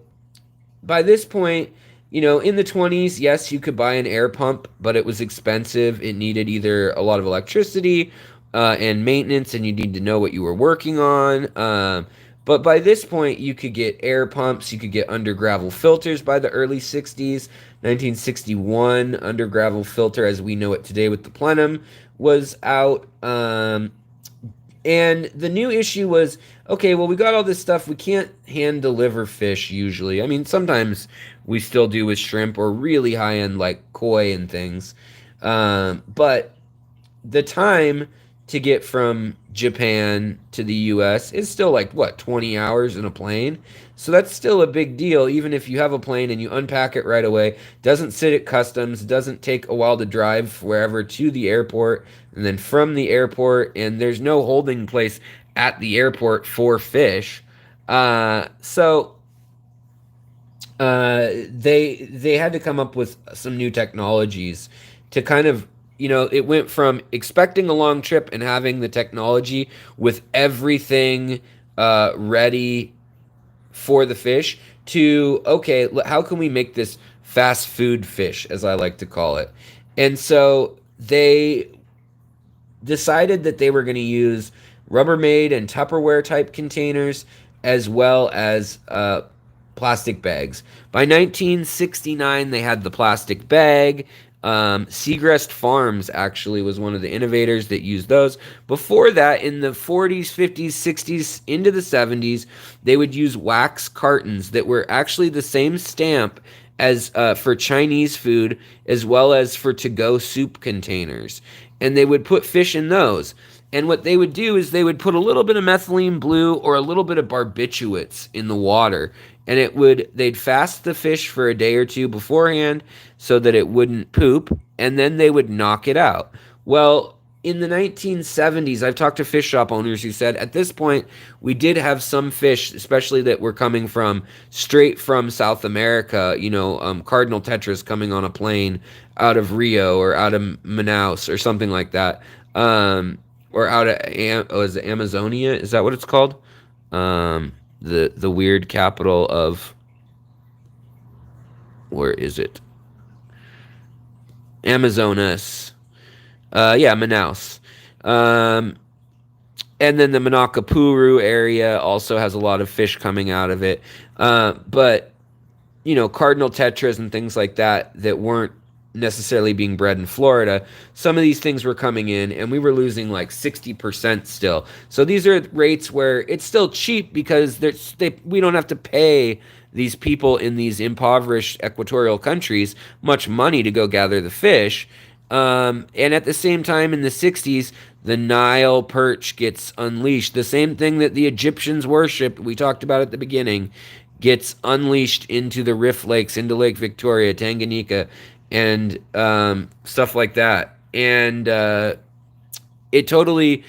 by this point, in the 20s, yes, you could buy an air pump, but it was expensive. It needed either a lot of electricity and maintenance, and you need to know what you were working on. But by this point, you could get air pumps, you could get under gravel filters by the early 60s. 1961, under gravel filter as we know it today with the plenum was out. And the new issue was, okay, well, we got all this stuff. We can't hand deliver fish usually. I mean, sometimes we still do with shrimp or really high end like koi and things. But the time to get from Japan to the US is still like what, 20 hours in a plane. So that's still a big deal even if you have a plane and you unpack it right away. Doesn't sit at customs, doesn't take a while to drive wherever to the airport and then from the airport, and there's no holding place at the airport for fish. They had to come up with some new technologies to kind of, it went from expecting a long trip and having the technology with everything ready for the fish to, okay, how can we make this fast food fish, as I like to call it? And so they decided that they were going to use Rubbermaid and Tupperware type containers as well as plastic bags. By 1969, they had the plastic bag. Seagrest Farms actually was one of the innovators that used those. Before that, in the 40s, 50s, 60s, into the 70s, they would use wax cartons that were actually the same stamp as for Chinese food as well as for to-go soup containers. And they would put fish in those. And what they would do is they would put a little bit of methylene blue or a little bit of barbiturates in the water. And they'd fast the fish for a day or two beforehand so that it wouldn't poop. And then they would knock it out. Well, in the 1970s, I've talked to fish shop owners who said at this point, we did have some fish, especially that were coming from straight from South America, cardinal tetras coming on a plane out of Rio or out of Manaus or something like that. Or out of is it Amazonia? Is that what it's called? The weird capital of, where is it? Amazonas. Yeah, Manaus. And then the Manakapuru area also has a lot of fish coming out of it. But cardinal tetras and things like that weren't necessarily being bred in Florida. Some of these things were coming in and we were losing like 60% still. So these are rates where it's still cheap because we don't have to pay these people in these impoverished equatorial countries much money to go gather the fish. And at the same time in the 60s, the Nile perch gets unleashed. The same thing that the Egyptians worshipped, we talked about at the beginning, gets unleashed into the Rift Lakes, into Lake Victoria, Tanganyika, and stuff like that. And it totally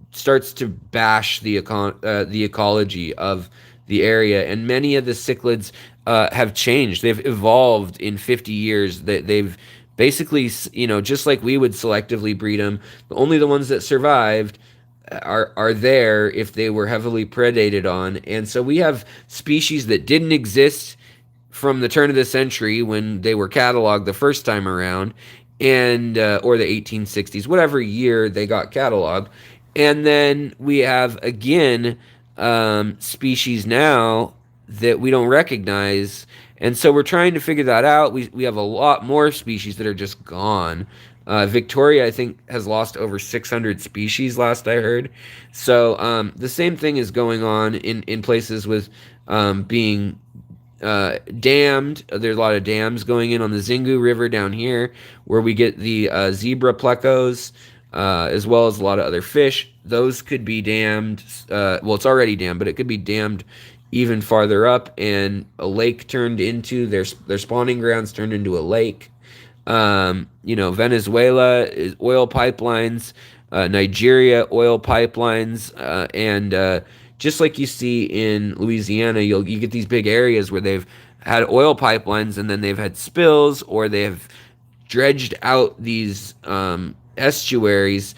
starts to bash the ecology of the area. And many of the cichlids have changed. They've evolved in 50 years. They've basically, just like we would selectively breed them, only the ones that survived are there if they were heavily predated on. And so we have species that didn't exist from the turn of the century when they were cataloged the first time around, and or the 1860s, whatever year they got cataloged. And then we have again species now that we don't recognize, and so we're trying to figure that out. We have a lot more species that are just gone. Victoria, I think, has lost over 600 species last I heard. So the same thing is going on in places with being dammed. There's a lot of dams going in on the Xingu River down here where we get the zebra plecos, as well as a lot of other fish. Those could be dammed. Well, it's already dammed, but it could be dammed even farther up, and a lake turned into their spawning grounds turned into a lake. Venezuela is oil pipelines, Nigeria oil pipelines, and just like you see in Louisiana, you get these big areas where they've had oil pipelines and then they've had spills, or they've dredged out these estuaries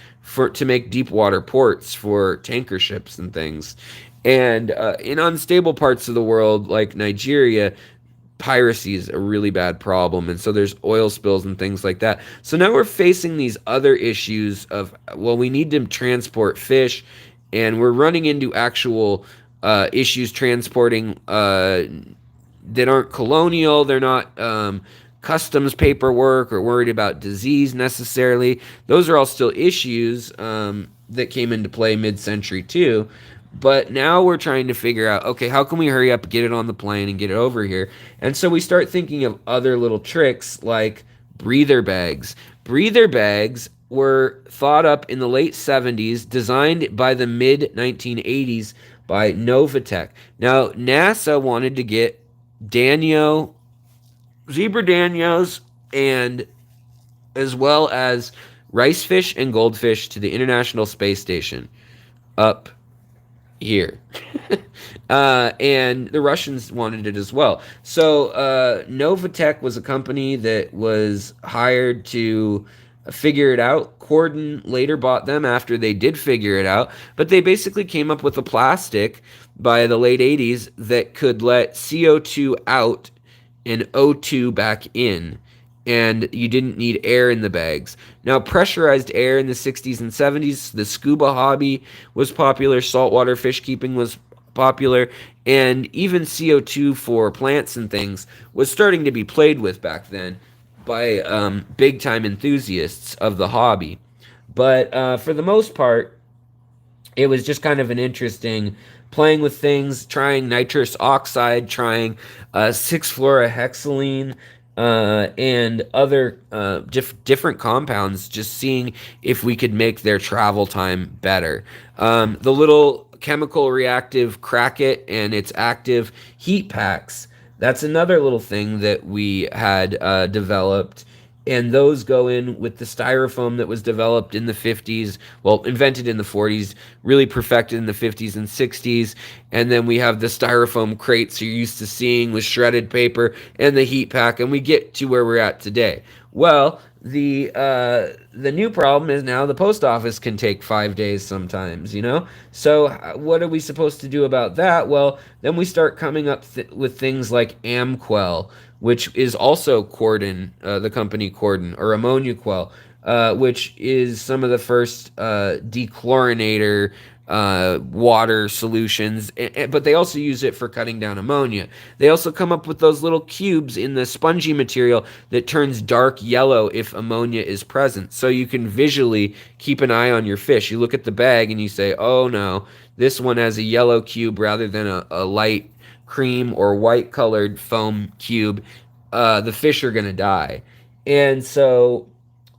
to make deep water ports for tanker ships and things. And in unstable parts of the world like Nigeria, piracy is a really bad problem, and so there's oil spills and things like that. So now we're facing these other issues of, well, we need to transport fish, and we're running into actual issues transporting that aren't colonial. They're not customs paperwork or worried about disease necessarily. Those are all still issues that came into play mid-century too. But now we're trying to figure out, okay, how can we hurry up, get it on the plane, and get it over here? And so we start thinking of other little tricks like breather bags. Breather bags were thought up in the late 70s, designed by the mid 1980s by Novatech. Now, NASA wanted to get Danio, zebra Danios, and as well as rice fish and goldfish to the International Space Station up here. And the Russians wanted it as well. So Novatech was a company that was hired to figure it out. Corden later bought them after they did figure it out, but they basically came up with a plastic by the late 80s that could let CO2 out and O2 back in, and you didn't need air in the bags. Now, pressurized air in the 60s and 70s, the scuba hobby was popular, saltwater fish keeping was popular, and even CO2 for plants and things was starting to be played with back then by big-time enthusiasts of the hobby. But for the most part, it was just kind of an interesting playing with things, trying nitrous oxide, trying 6-fluorohexylene, and other different compounds, just seeing if we could make their travel time better. The little chemical reactive cracket and its active heat packs, that's another little thing that we had developed. And those go in with the styrofoam that was developed in the 50s, well, invented in the 40s, really perfected in the 50s and 60s. And then we have the styrofoam crates you're used to seeing with shredded paper and the heat pack, and we get to where we're at today. Well, the new problem is now the post office can take 5 days sometimes, you know? So what are we supposed to do about that? Well, then we start coming up with things like Amquel, which is also Corden, the company Corden, or Ammonia Quell, which is some of the first dechlorinator water solutions, but they also use it for cutting down ammonia. They also come up with those little cubes in the spongy material that turns dark yellow if ammonia is present, so you can visually keep an eye on your fish. You look at the bag and you say, oh no, this one has a yellow cube rather than a light cream or white colored foam cube. The fish are going to die. And so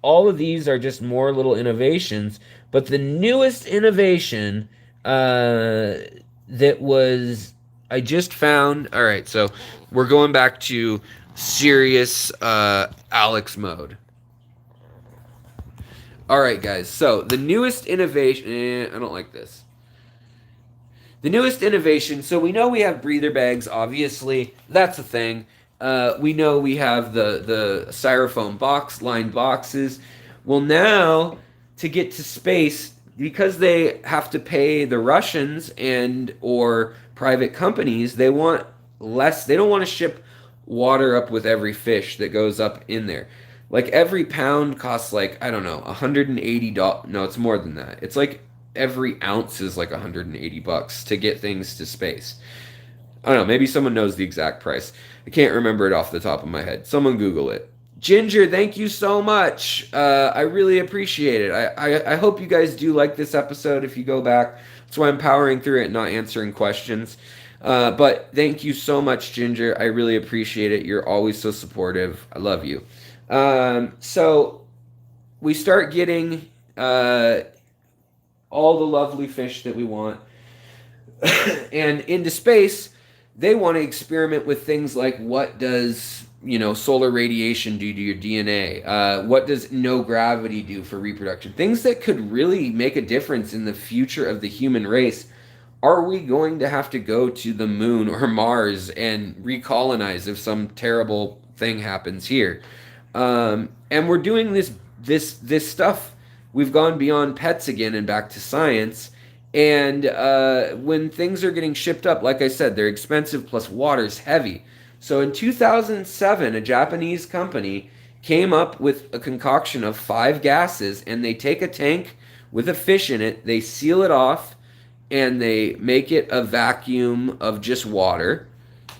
all of these are just more little innovations. But the newest innovation that was, I just found, all right, so we're going back to serious Alex mode. All right, guys, so the newest innovation, I don't like this. The newest innovation, so we know we have breather bags, obviously, that's a thing. We know we have the styrofoam lined boxes. Well, now, to get to space, because they have to pay the Russians and or private companies, they want less. They don't want to ship water up with every fish that goes up in there. Like every pound costs like, I don't know, $180. No, it's more than that. It's like every ounce is like $180 to get things to space. I don't know, maybe someone knows the exact price. I can't remember it off the top of my head. Someone Google it. Ginger, thank you so much. I really appreciate it. I hope you guys do like this episode if you go back. That's why I'm powering through it and not answering questions. But thank you so much, Ginger. I really appreciate it. You're always so supportive. I love you. So we start getting all the lovely fish that we want. And into space, they want to experiment with things like what does, solar radiation do to your DNA? What does no gravity do for reproduction? Things that could really make a difference in the future of the human race. Are we going to have to go to the moon or Mars and recolonize if some terrible thing happens here? And we're doing this stuff. We've gone beyond pets again and back to science. And when things are getting shipped up, like I said, they're expensive, plus water's heavy. So in 2007, a Japanese company came up with a concoction of 5 gases, and they take a tank with a fish in it, they seal it off, and they make it a vacuum of just water.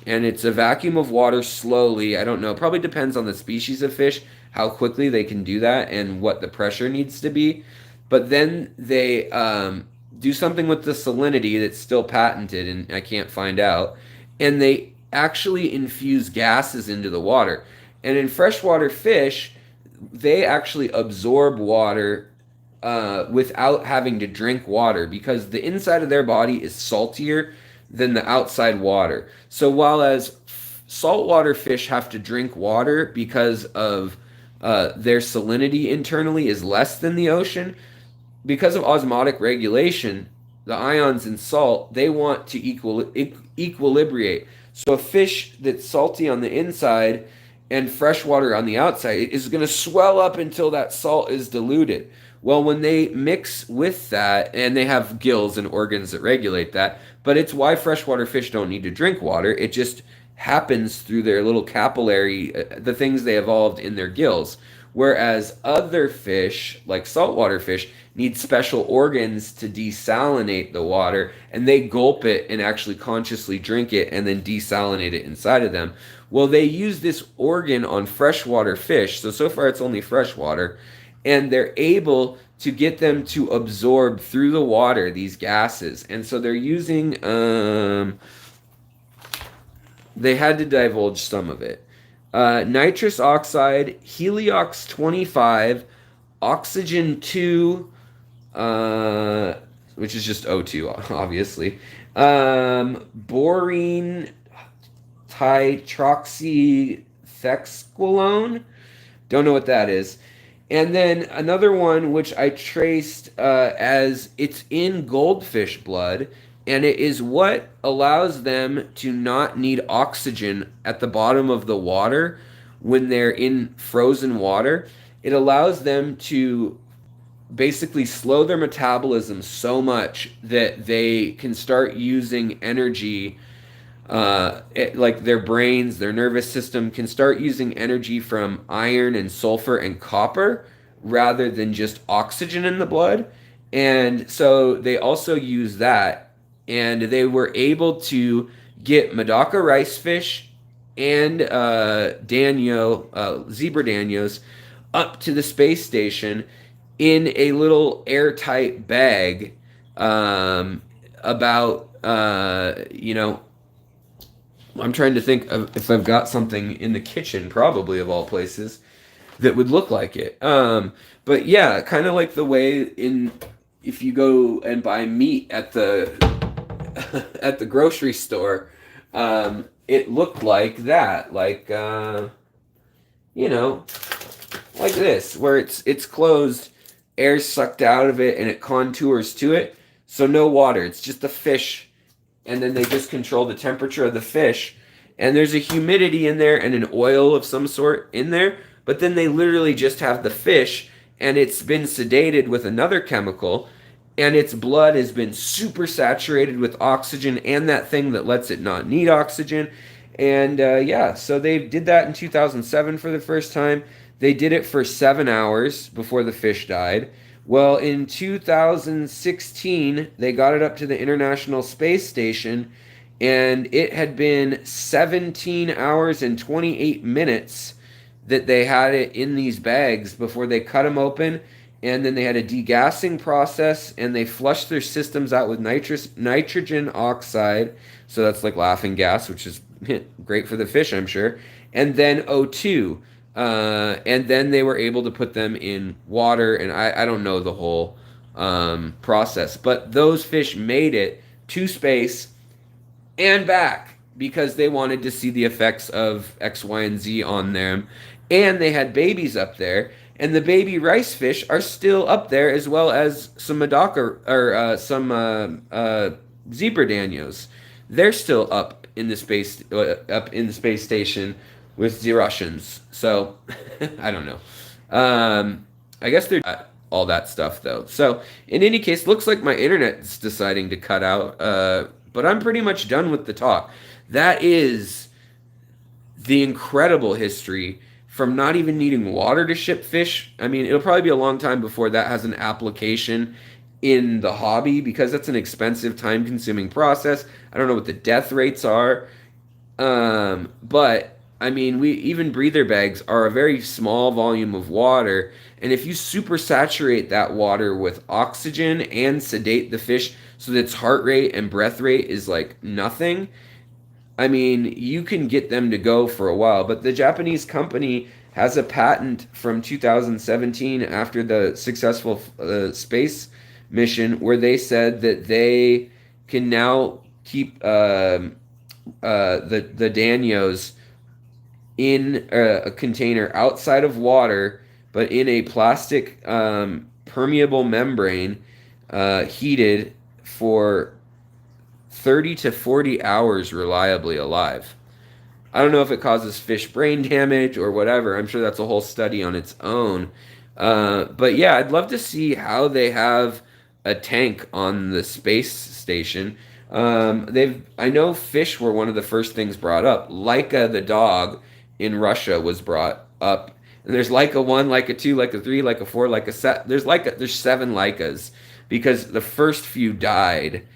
and it's a vacuum of water slowly. I don't know, probably depends on the species of fish, how quickly they can do that and what the pressure needs to be. But then they do something with the salinity that's still patented and I can't find out. And they actually infuse gases into the water. And in freshwater fish, they actually absorb water without having to drink water because the inside of their body is saltier than the outside water. So while as saltwater fish have to drink water because of their salinity internally is less than the ocean, because of osmotic regulation, the ions in salt, they want to equilibrate. So a fish that's salty on the inside and freshwater on the outside is going to swell up until that salt is diluted. Well, when they mix with that, and they have gills and organs that regulate that, but it's why freshwater fish don't need to drink water. It just happens through their little capillary, the things they evolved in their gills. Whereas other fish, like saltwater fish, need special organs to desalinate the water, and they gulp it and actually consciously drink it and then desalinate it inside of them. Well, they use this organ on freshwater fish, so far it's only freshwater, and they're able to get them to absorb through the water these gases. And so they're using, they had to divulge some of it. Nitrous oxide, Heliox 25, oxygen 2, which is just O2, obviously. Borine tetroxythexquilone. Don't know what that is. And then another one, which I traced as it's in goldfish blood, and it is what allows them to not need oxygen at the bottom of the water when they're in frozen water. It allows them to basically slow their metabolism so much that they can start using energy, like their brains, their nervous system can start using energy from iron and sulfur and copper rather than just oxygen in the blood. And so they also use that, and they were able to get Medaka rice fish and zebra danios up to the space station in a little airtight bag, about, I'm trying to think of if I've got something in the kitchen, probably of all places, that would look like it. But yeah, kind of like the way if you go and buy meat at the at the grocery store, it looked like that, like like this, where it's closed, air's sucked out of it, and it contours to it. So no water, it's just the fish, and then they just control the temperature of the fish. And there's a humidity in there and an oil of some sort in there, but then they literally just have the fish, and it's been sedated with another chemical, and its blood has been super saturated with oxygen and that thing that lets it not need oxygen. And so they did that in 2007 for the first time. They did it for 7 hours before the fish died. Well, in 2016, they got it up to the International Space Station, and it had been 17 hours and 28 minutes that they had it in these bags before they cut them open, and then they had a degassing process, and they flushed their systems out with nitrogen oxide, so that's like laughing gas, which is great for the fish, I'm sure, and then O2. And then they were able to put them in water, and I don't know the whole process, but those fish made it to space and back because they wanted to see the effects of X, Y, and Z on them, and they had babies up there, and the baby rice fish are still up there, as well as some Medaka or some zebra danios. They're still up in the space station with the Russians. So I don't know. I guess they're all that stuff though. So in any case, looks like my internet's deciding to cut out. But I'm pretty much done with the talk. That is the incredible history from not even needing water to ship fish. I mean, it'll probably be a long time before that has an application in the hobby because that's an expensive, time-consuming process. I don't know what the death rates are. But I mean, we even breather bags are a very small volume of water, and if you super saturate that water with oxygen and sedate the fish so that its heart rate and breath rate is like nothing, I mean, you can get them to go for a while. But the Japanese company has a patent from 2017 after the successful space mission where they said that they can now keep the Danios in a container outside of water, but in a plastic permeable membrane, heated for 30 to 40 hours reliably alive. I don't know if it causes fish brain damage or whatever. I'm sure that's a whole study on its own. But yeah, I'd love to see how they have a tank on the space station. I know fish were one of the first things brought up. Laika the dog in Russia was brought up. And there's Laika 1, Laika 2, Laika 3, Laika 4, Laika 7. There's 7 Laikas because the first few died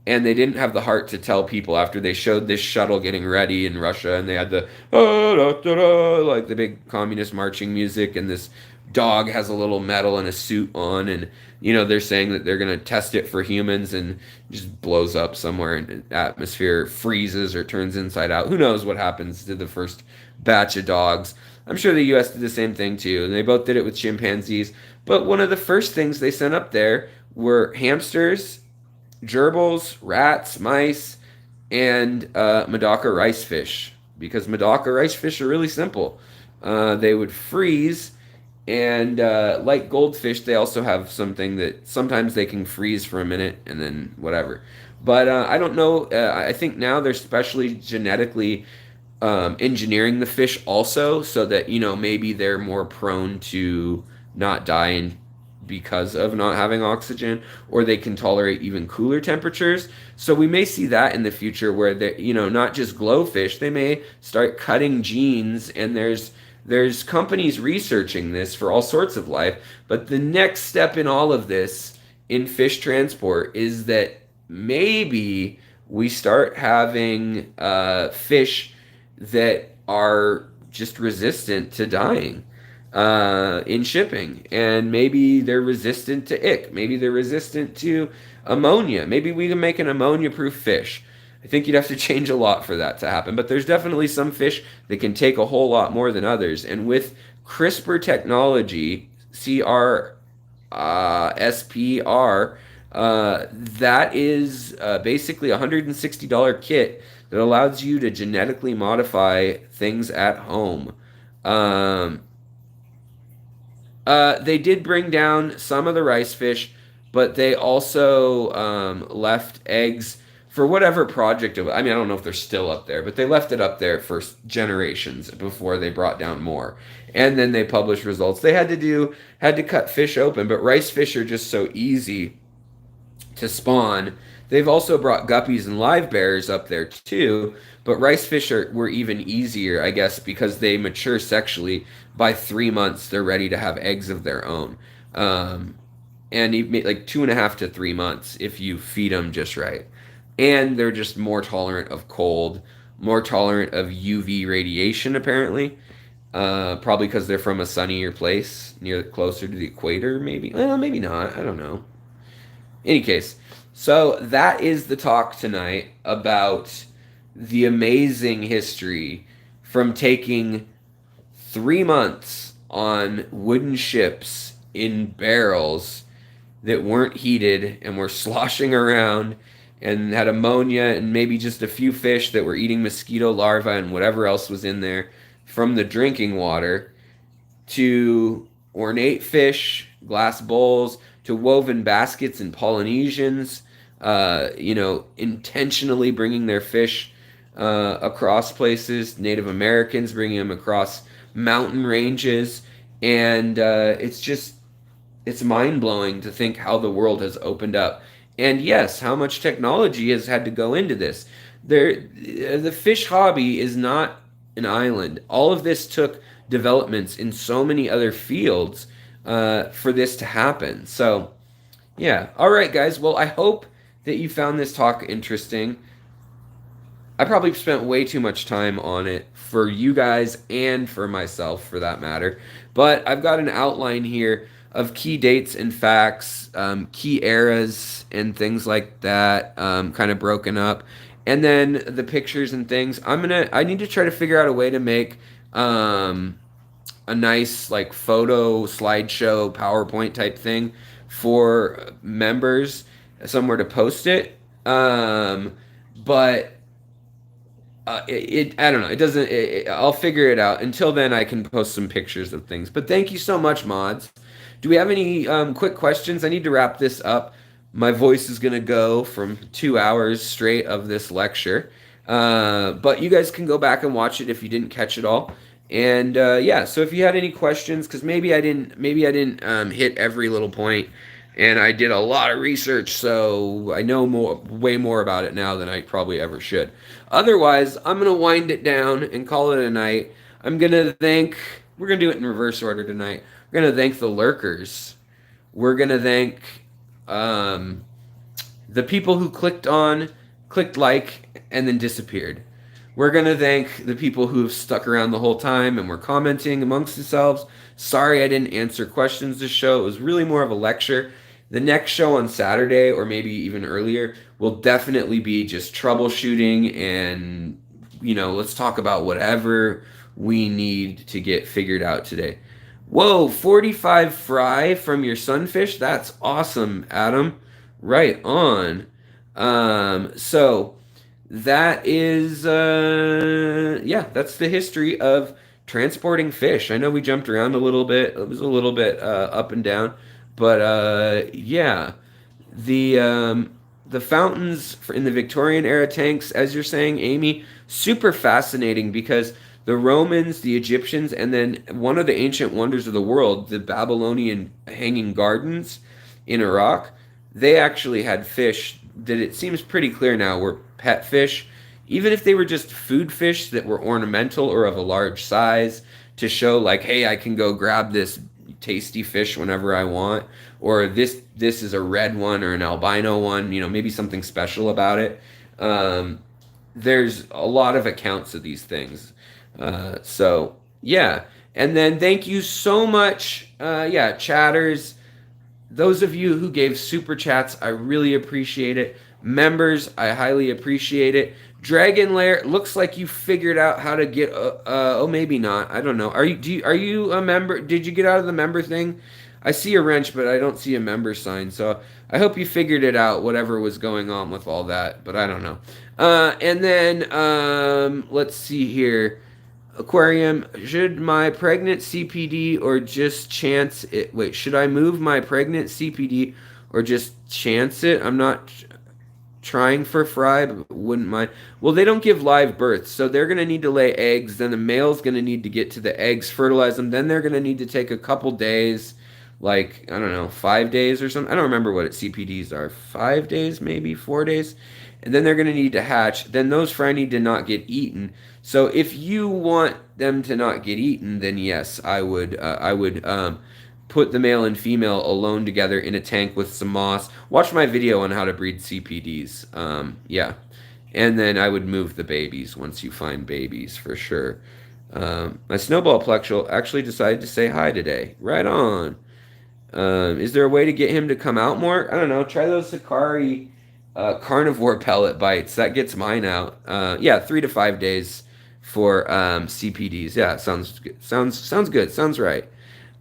and they didn't have the heart to tell people after they showed this shuttle getting ready in Russia, and they had the like the big communist marching music, and this dog has a little medal and a suit on, and they're saying that they're going to test it for humans, and just blows up somewhere in the atmosphere, freezes or turns inside out. Who knows what happens to the first batch of dogs? I'm sure the U.S. did the same thing too, and they both did it with chimpanzees. But one of the first things they sent up there were hamsters, gerbils, rats, mice, and Madaka rice fish. Because Madaka rice fish are really simple. They would freeze, and like goldfish, they also have something that sometimes they can freeze for a minute and then whatever. But I don't know. I think now they're specially genetically engineering the fish also so that, maybe they're more prone to not dying because of not having oxygen, or they can tolerate even cooler temperatures. So we may see that in the future where they, not just glowfish, they may start cutting genes, and there's companies researching this for all sorts of life. But the next step in all of this in fish transport is that maybe we start having fish that are just resistant to dying in shipping, and maybe they're resistant to ick, maybe they're resistant to ammonia, maybe we can make an ammonia-proof fish. I think you'd have to change a lot for that to happen, but there's definitely some fish that can take a whole lot more than others, and with CRISPR technology, CRSPR, that is basically a $160 kit that allows you to genetically modify things at home. They did bring down some of the rice fish, but they also left eggs for whatever project. I mean, I don't know if they're still up there, but they left it up there for generations before they brought down more. And then they published results. They had to cut fish open, but rice fish are just so easy to spawn. They've also brought guppies and live bears up there too, but rice fish were even easier, I guess, because they mature sexually. By 3 months, they're ready to have eggs of their own. And like 2.5 to 3 months if you feed them just right. And they're just more tolerant of cold, more tolerant of UV radiation, apparently. Probably because they're from a sunnier place, closer to the equator, maybe. Well, maybe not. I don't know. Any case, so that is the talk tonight about the amazing history from taking 3 months on wooden ships in barrels that weren't heated and were sloshing around and had ammonia and maybe just a few fish that were eating mosquito larvae and whatever else was in there from the drinking water, to ornate fish, glass bowls, to woven baskets and Polynesians, intentionally bringing their fish across places, Native Americans bringing them across mountain ranges, and it's mind-blowing to think how the world has opened up. And yes, how much technology has had to go into this. The fish hobby is not an island. All of this took developments in so many other fields for this to happen. So, yeah. All right, guys. Well, I hope that you found this talk interesting. I probably spent way too much time on it for you guys and for myself, for that matter. But I've got an outline here of key dates and facts, key eras and things like that, kind of broken up, and then the pictures and things. I need to try to figure out a way to make a nice like photo slideshow PowerPoint type thing for members, somewhere to post it. But I don't know. It doesn't. I'll figure it out. Until then, I can post some pictures of things. But thank you so much, mods. Do we have any quick questions? I need to wrap this up. My voice is gonna go from 2 hours straight of this lecture. But you guys can go back and watch it if you didn't catch it all. And yeah, so if you had any questions, because maybe I didn't hit every little point, and I did a lot of research, so I know way more about it now than I probably ever should. Otherwise, I'm gonna wind it down and call it a night. We're gonna do it in reverse order tonight. We're gonna thank the lurkers. We're gonna thank um, the people who clicked like, and then disappeared. We're going to thank the people who have stuck around the whole time and were commenting amongst themselves. Sorry I didn't answer questions this show. It was really more of a lecture. The next show on Saturday, or maybe even earlier, will definitely be just troubleshooting and, let's talk about whatever we need to get figured out today. Whoa, 45 fry from your sunfish? That's awesome, Adam. Right on. So that is, yeah, that's the history of transporting fish. I know we jumped around a little bit. It was a little bit up and down, but yeah, the fountains in the Victorian era tanks, as you're saying, Amy, super fascinating because the Romans, the Egyptians, and then one of the ancient wonders of the world, the Babylonian hanging gardens in Iraq, they actually had fish that it seems pretty clear now were pet fish, even if they were just food fish that were ornamental or of a large size to show like, hey, I can go grab this tasty fish whenever I want, or this is a red one or an albino one, maybe something special about it. There's a lot of accounts of these things. So yeah, and then thank you so much, yeah, chatters. Those of you who gave super chats, I really appreciate it. Members, I highly appreciate it. Dragon Lair, looks like you figured out how to get. Oh, maybe not. I don't know. Are you a member? Did you get out of the member thing? I see a wrench, but I don't see a member sign. So I hope you figured it out. Whatever was going on with all that, but I don't know. And then let's see here. Aquarium, should my pregnant CPD or just chance it? Wait, should I move my pregnant CPD or just chance it? I'm not trying for fry, but wouldn't mind. Well, they don't give live births, so they're going to need to lay eggs. Then the male's going to need to get to the eggs, fertilize them. Then they're going to need to take a couple days, like, I don't know, 5 days or something. I don't remember what CPDs are. 5 days, maybe 4 days. And then they're going to need to hatch. Then those fry need to not get eaten. So if you want them to not get eaten, then yes, I would put the male and female alone together in a tank with some moss. Watch my video on how to breed CPDs. Yeah. And then I would move the babies once you find babies for sure. My snowball plexual actually decided to say hi today. Right on. Is there a way to get him to come out more? I don't know. Try those Sakari carnivore pellet bites. That gets mine out. Yeah, 3 to 5 days for CPDs. Yeah, sounds good. Sounds good. Sounds right.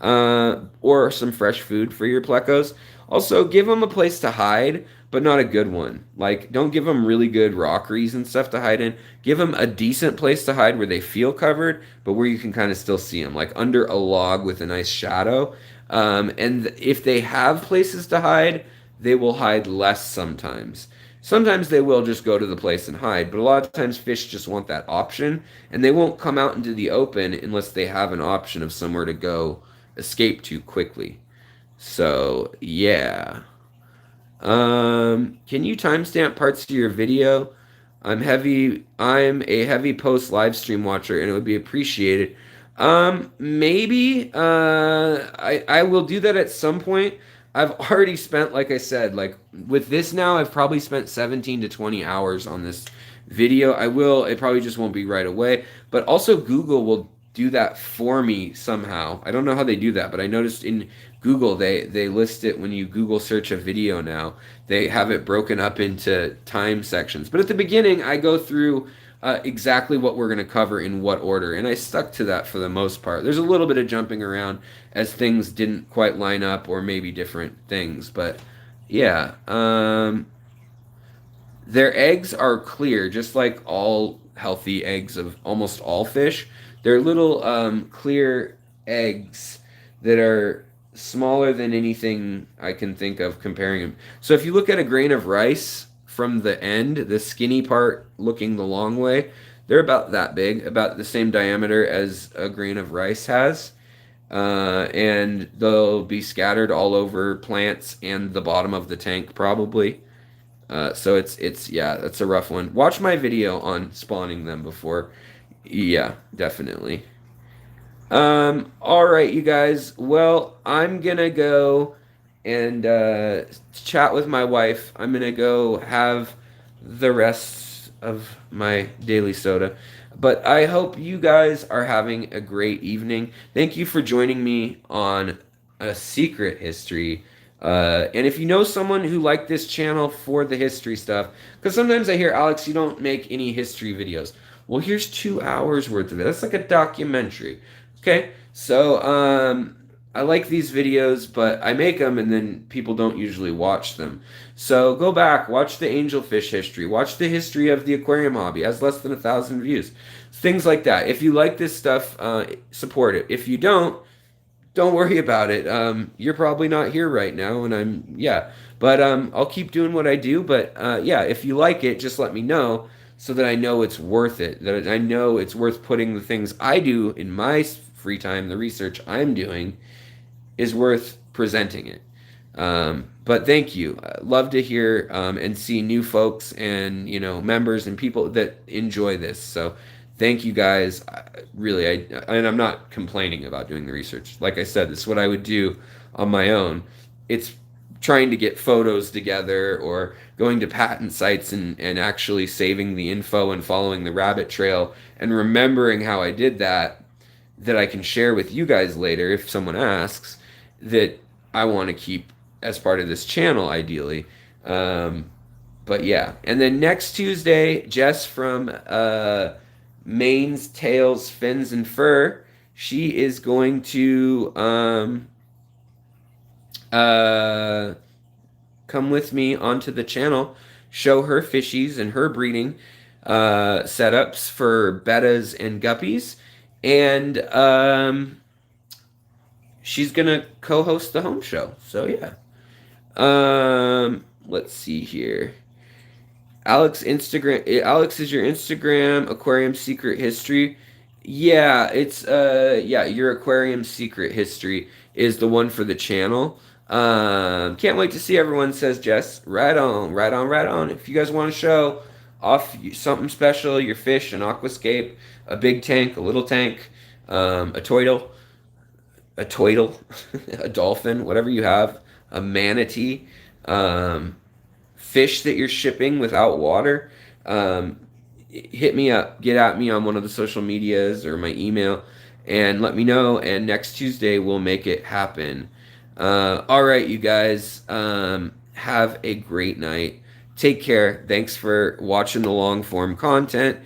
Or some fresh food for your plecos. Also, give them a place to hide, but not a good one. Like, don't give them really good rockeries and stuff to hide in. Give them a decent place to hide where they feel covered, but where you can kind of still see them, like under a log with a nice shadow. And if they have places to hide, they will hide less sometimes. Sometimes they will just go to the place and hide, but a lot of times fish just want that option, and they won't come out into the open unless they have an option of somewhere to go escape to quickly. So, yeah. Can you timestamp parts of your video? I'm a heavy post live stream watcher, and it would be appreciated. Maybe I will do that at some point. I've already spent, like I said, like with this now, I've probably spent 17 to 20 hours on this video. I will. It probably just won't be right away. But also Google will do that for me somehow. I don't know how they do that, but I noticed in Google they list it when you Google search a video now. They have it broken up into time sections. But at the beginning, I go through exactly what we're going to cover in what order, and I stuck to that for the most part. There's a little bit of jumping around as things didn't quite line up or maybe different things, but yeah. Their eggs are clear, just like all healthy eggs of almost all fish. They're little clear eggs that are smaller than anything I can think of comparing them. So if you look at a grain of rice from the end, the skinny part looking the long way, they're about that big, about the same diameter as a grain of rice has. And they'll be scattered all over plants and the bottom of the tank probably. So it's yeah, that's a rough one. Watch my video on spawning them before. Yeah, definitely. All right, you guys. Well, I'm gonna go and chat with my wife. I'm gonna go have the rest of my daily soda. But I hope you guys are having a great evening. Thank you for joining me on a secret history. And if you know someone who liked this channel for the history stuff, because sometimes I hear, Alex, you don't make any history videos. Well, here's 2 hours worth of it. That's like a documentary. Okay, so I like these videos, but I make them and then people don't usually watch them. So go back, watch the angelfish history, watch the history of the aquarium hobby. It has less than 1,000 views. Things like that. If you like this stuff, support it. If you don't worry about it. You're probably not here right now, and yeah. But I'll keep doing what I do. But yeah, if you like it, just let me know so that I know it's worth it. That I know it's worth putting the things I do in my free time, the research I'm doing, is worth presenting it. But thank you. Love to hear and see new folks and members and people that enjoy this. So thank you guys. Really, and I'm not complaining about doing the research. Like I said, this is what I would do on my own. It's trying to get photos together or going to patent sites and actually saving the info and following the rabbit trail and remembering how I did that I can share with you guys later if someone asks, that I want to keep as part of this channel ideally. But yeah, and then next Tuesday, Jess from Maine's Tails, Fins, and Fur, she is going to come with me onto the channel, show her fishies and her breeding setups for bettas and guppies, and she's gonna co-host the home show. So yeah. Let's see here. Alex is your Instagram aquarium secret history. Yeah, it's yeah, your aquarium secret history is the one for the channel. Can't wait to see everyone, says Jess. Right on, right on, right on. If you guys want to show off something special, your fish, an aquascape, a big tank, a little tank, a turtle, a dolphin, whatever you have, a manatee, fish that you're shipping without water, hit me up, get at me on one of the social medias or my email, and let me know. And next Tuesday we'll make it happen. All right, you guys, have a great night. Take care. Thanks for watching the long form content.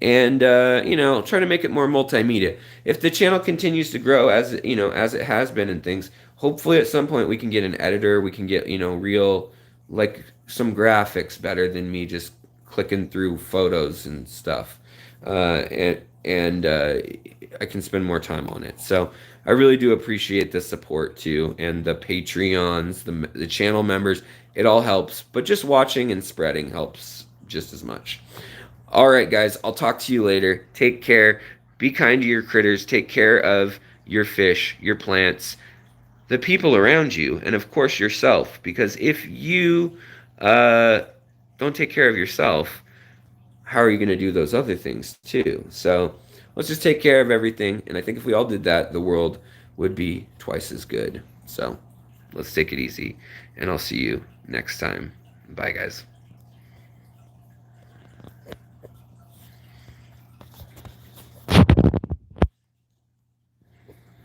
And try to make it more multimedia. If the channel continues to grow as it has been and things, hopefully at some point we can get an editor. We can get real, like, some graphics better than me just clicking through photos and stuff. And I can spend more time on it. So I really do appreciate the support too, and the Patreons, the channel members. It all helps, but just watching and spreading helps just as much. All right, guys, I'll talk to you later. Take care. Be kind to your critters. Take care of your fish, your plants, the people around you, and of course yourself. Because if you don't take care of yourself, how are you going to do those other things too? So let's just take care of everything. And I think if we all did that, the world would be twice as good. So let's take it easy. And I'll see you next time. Bye, guys.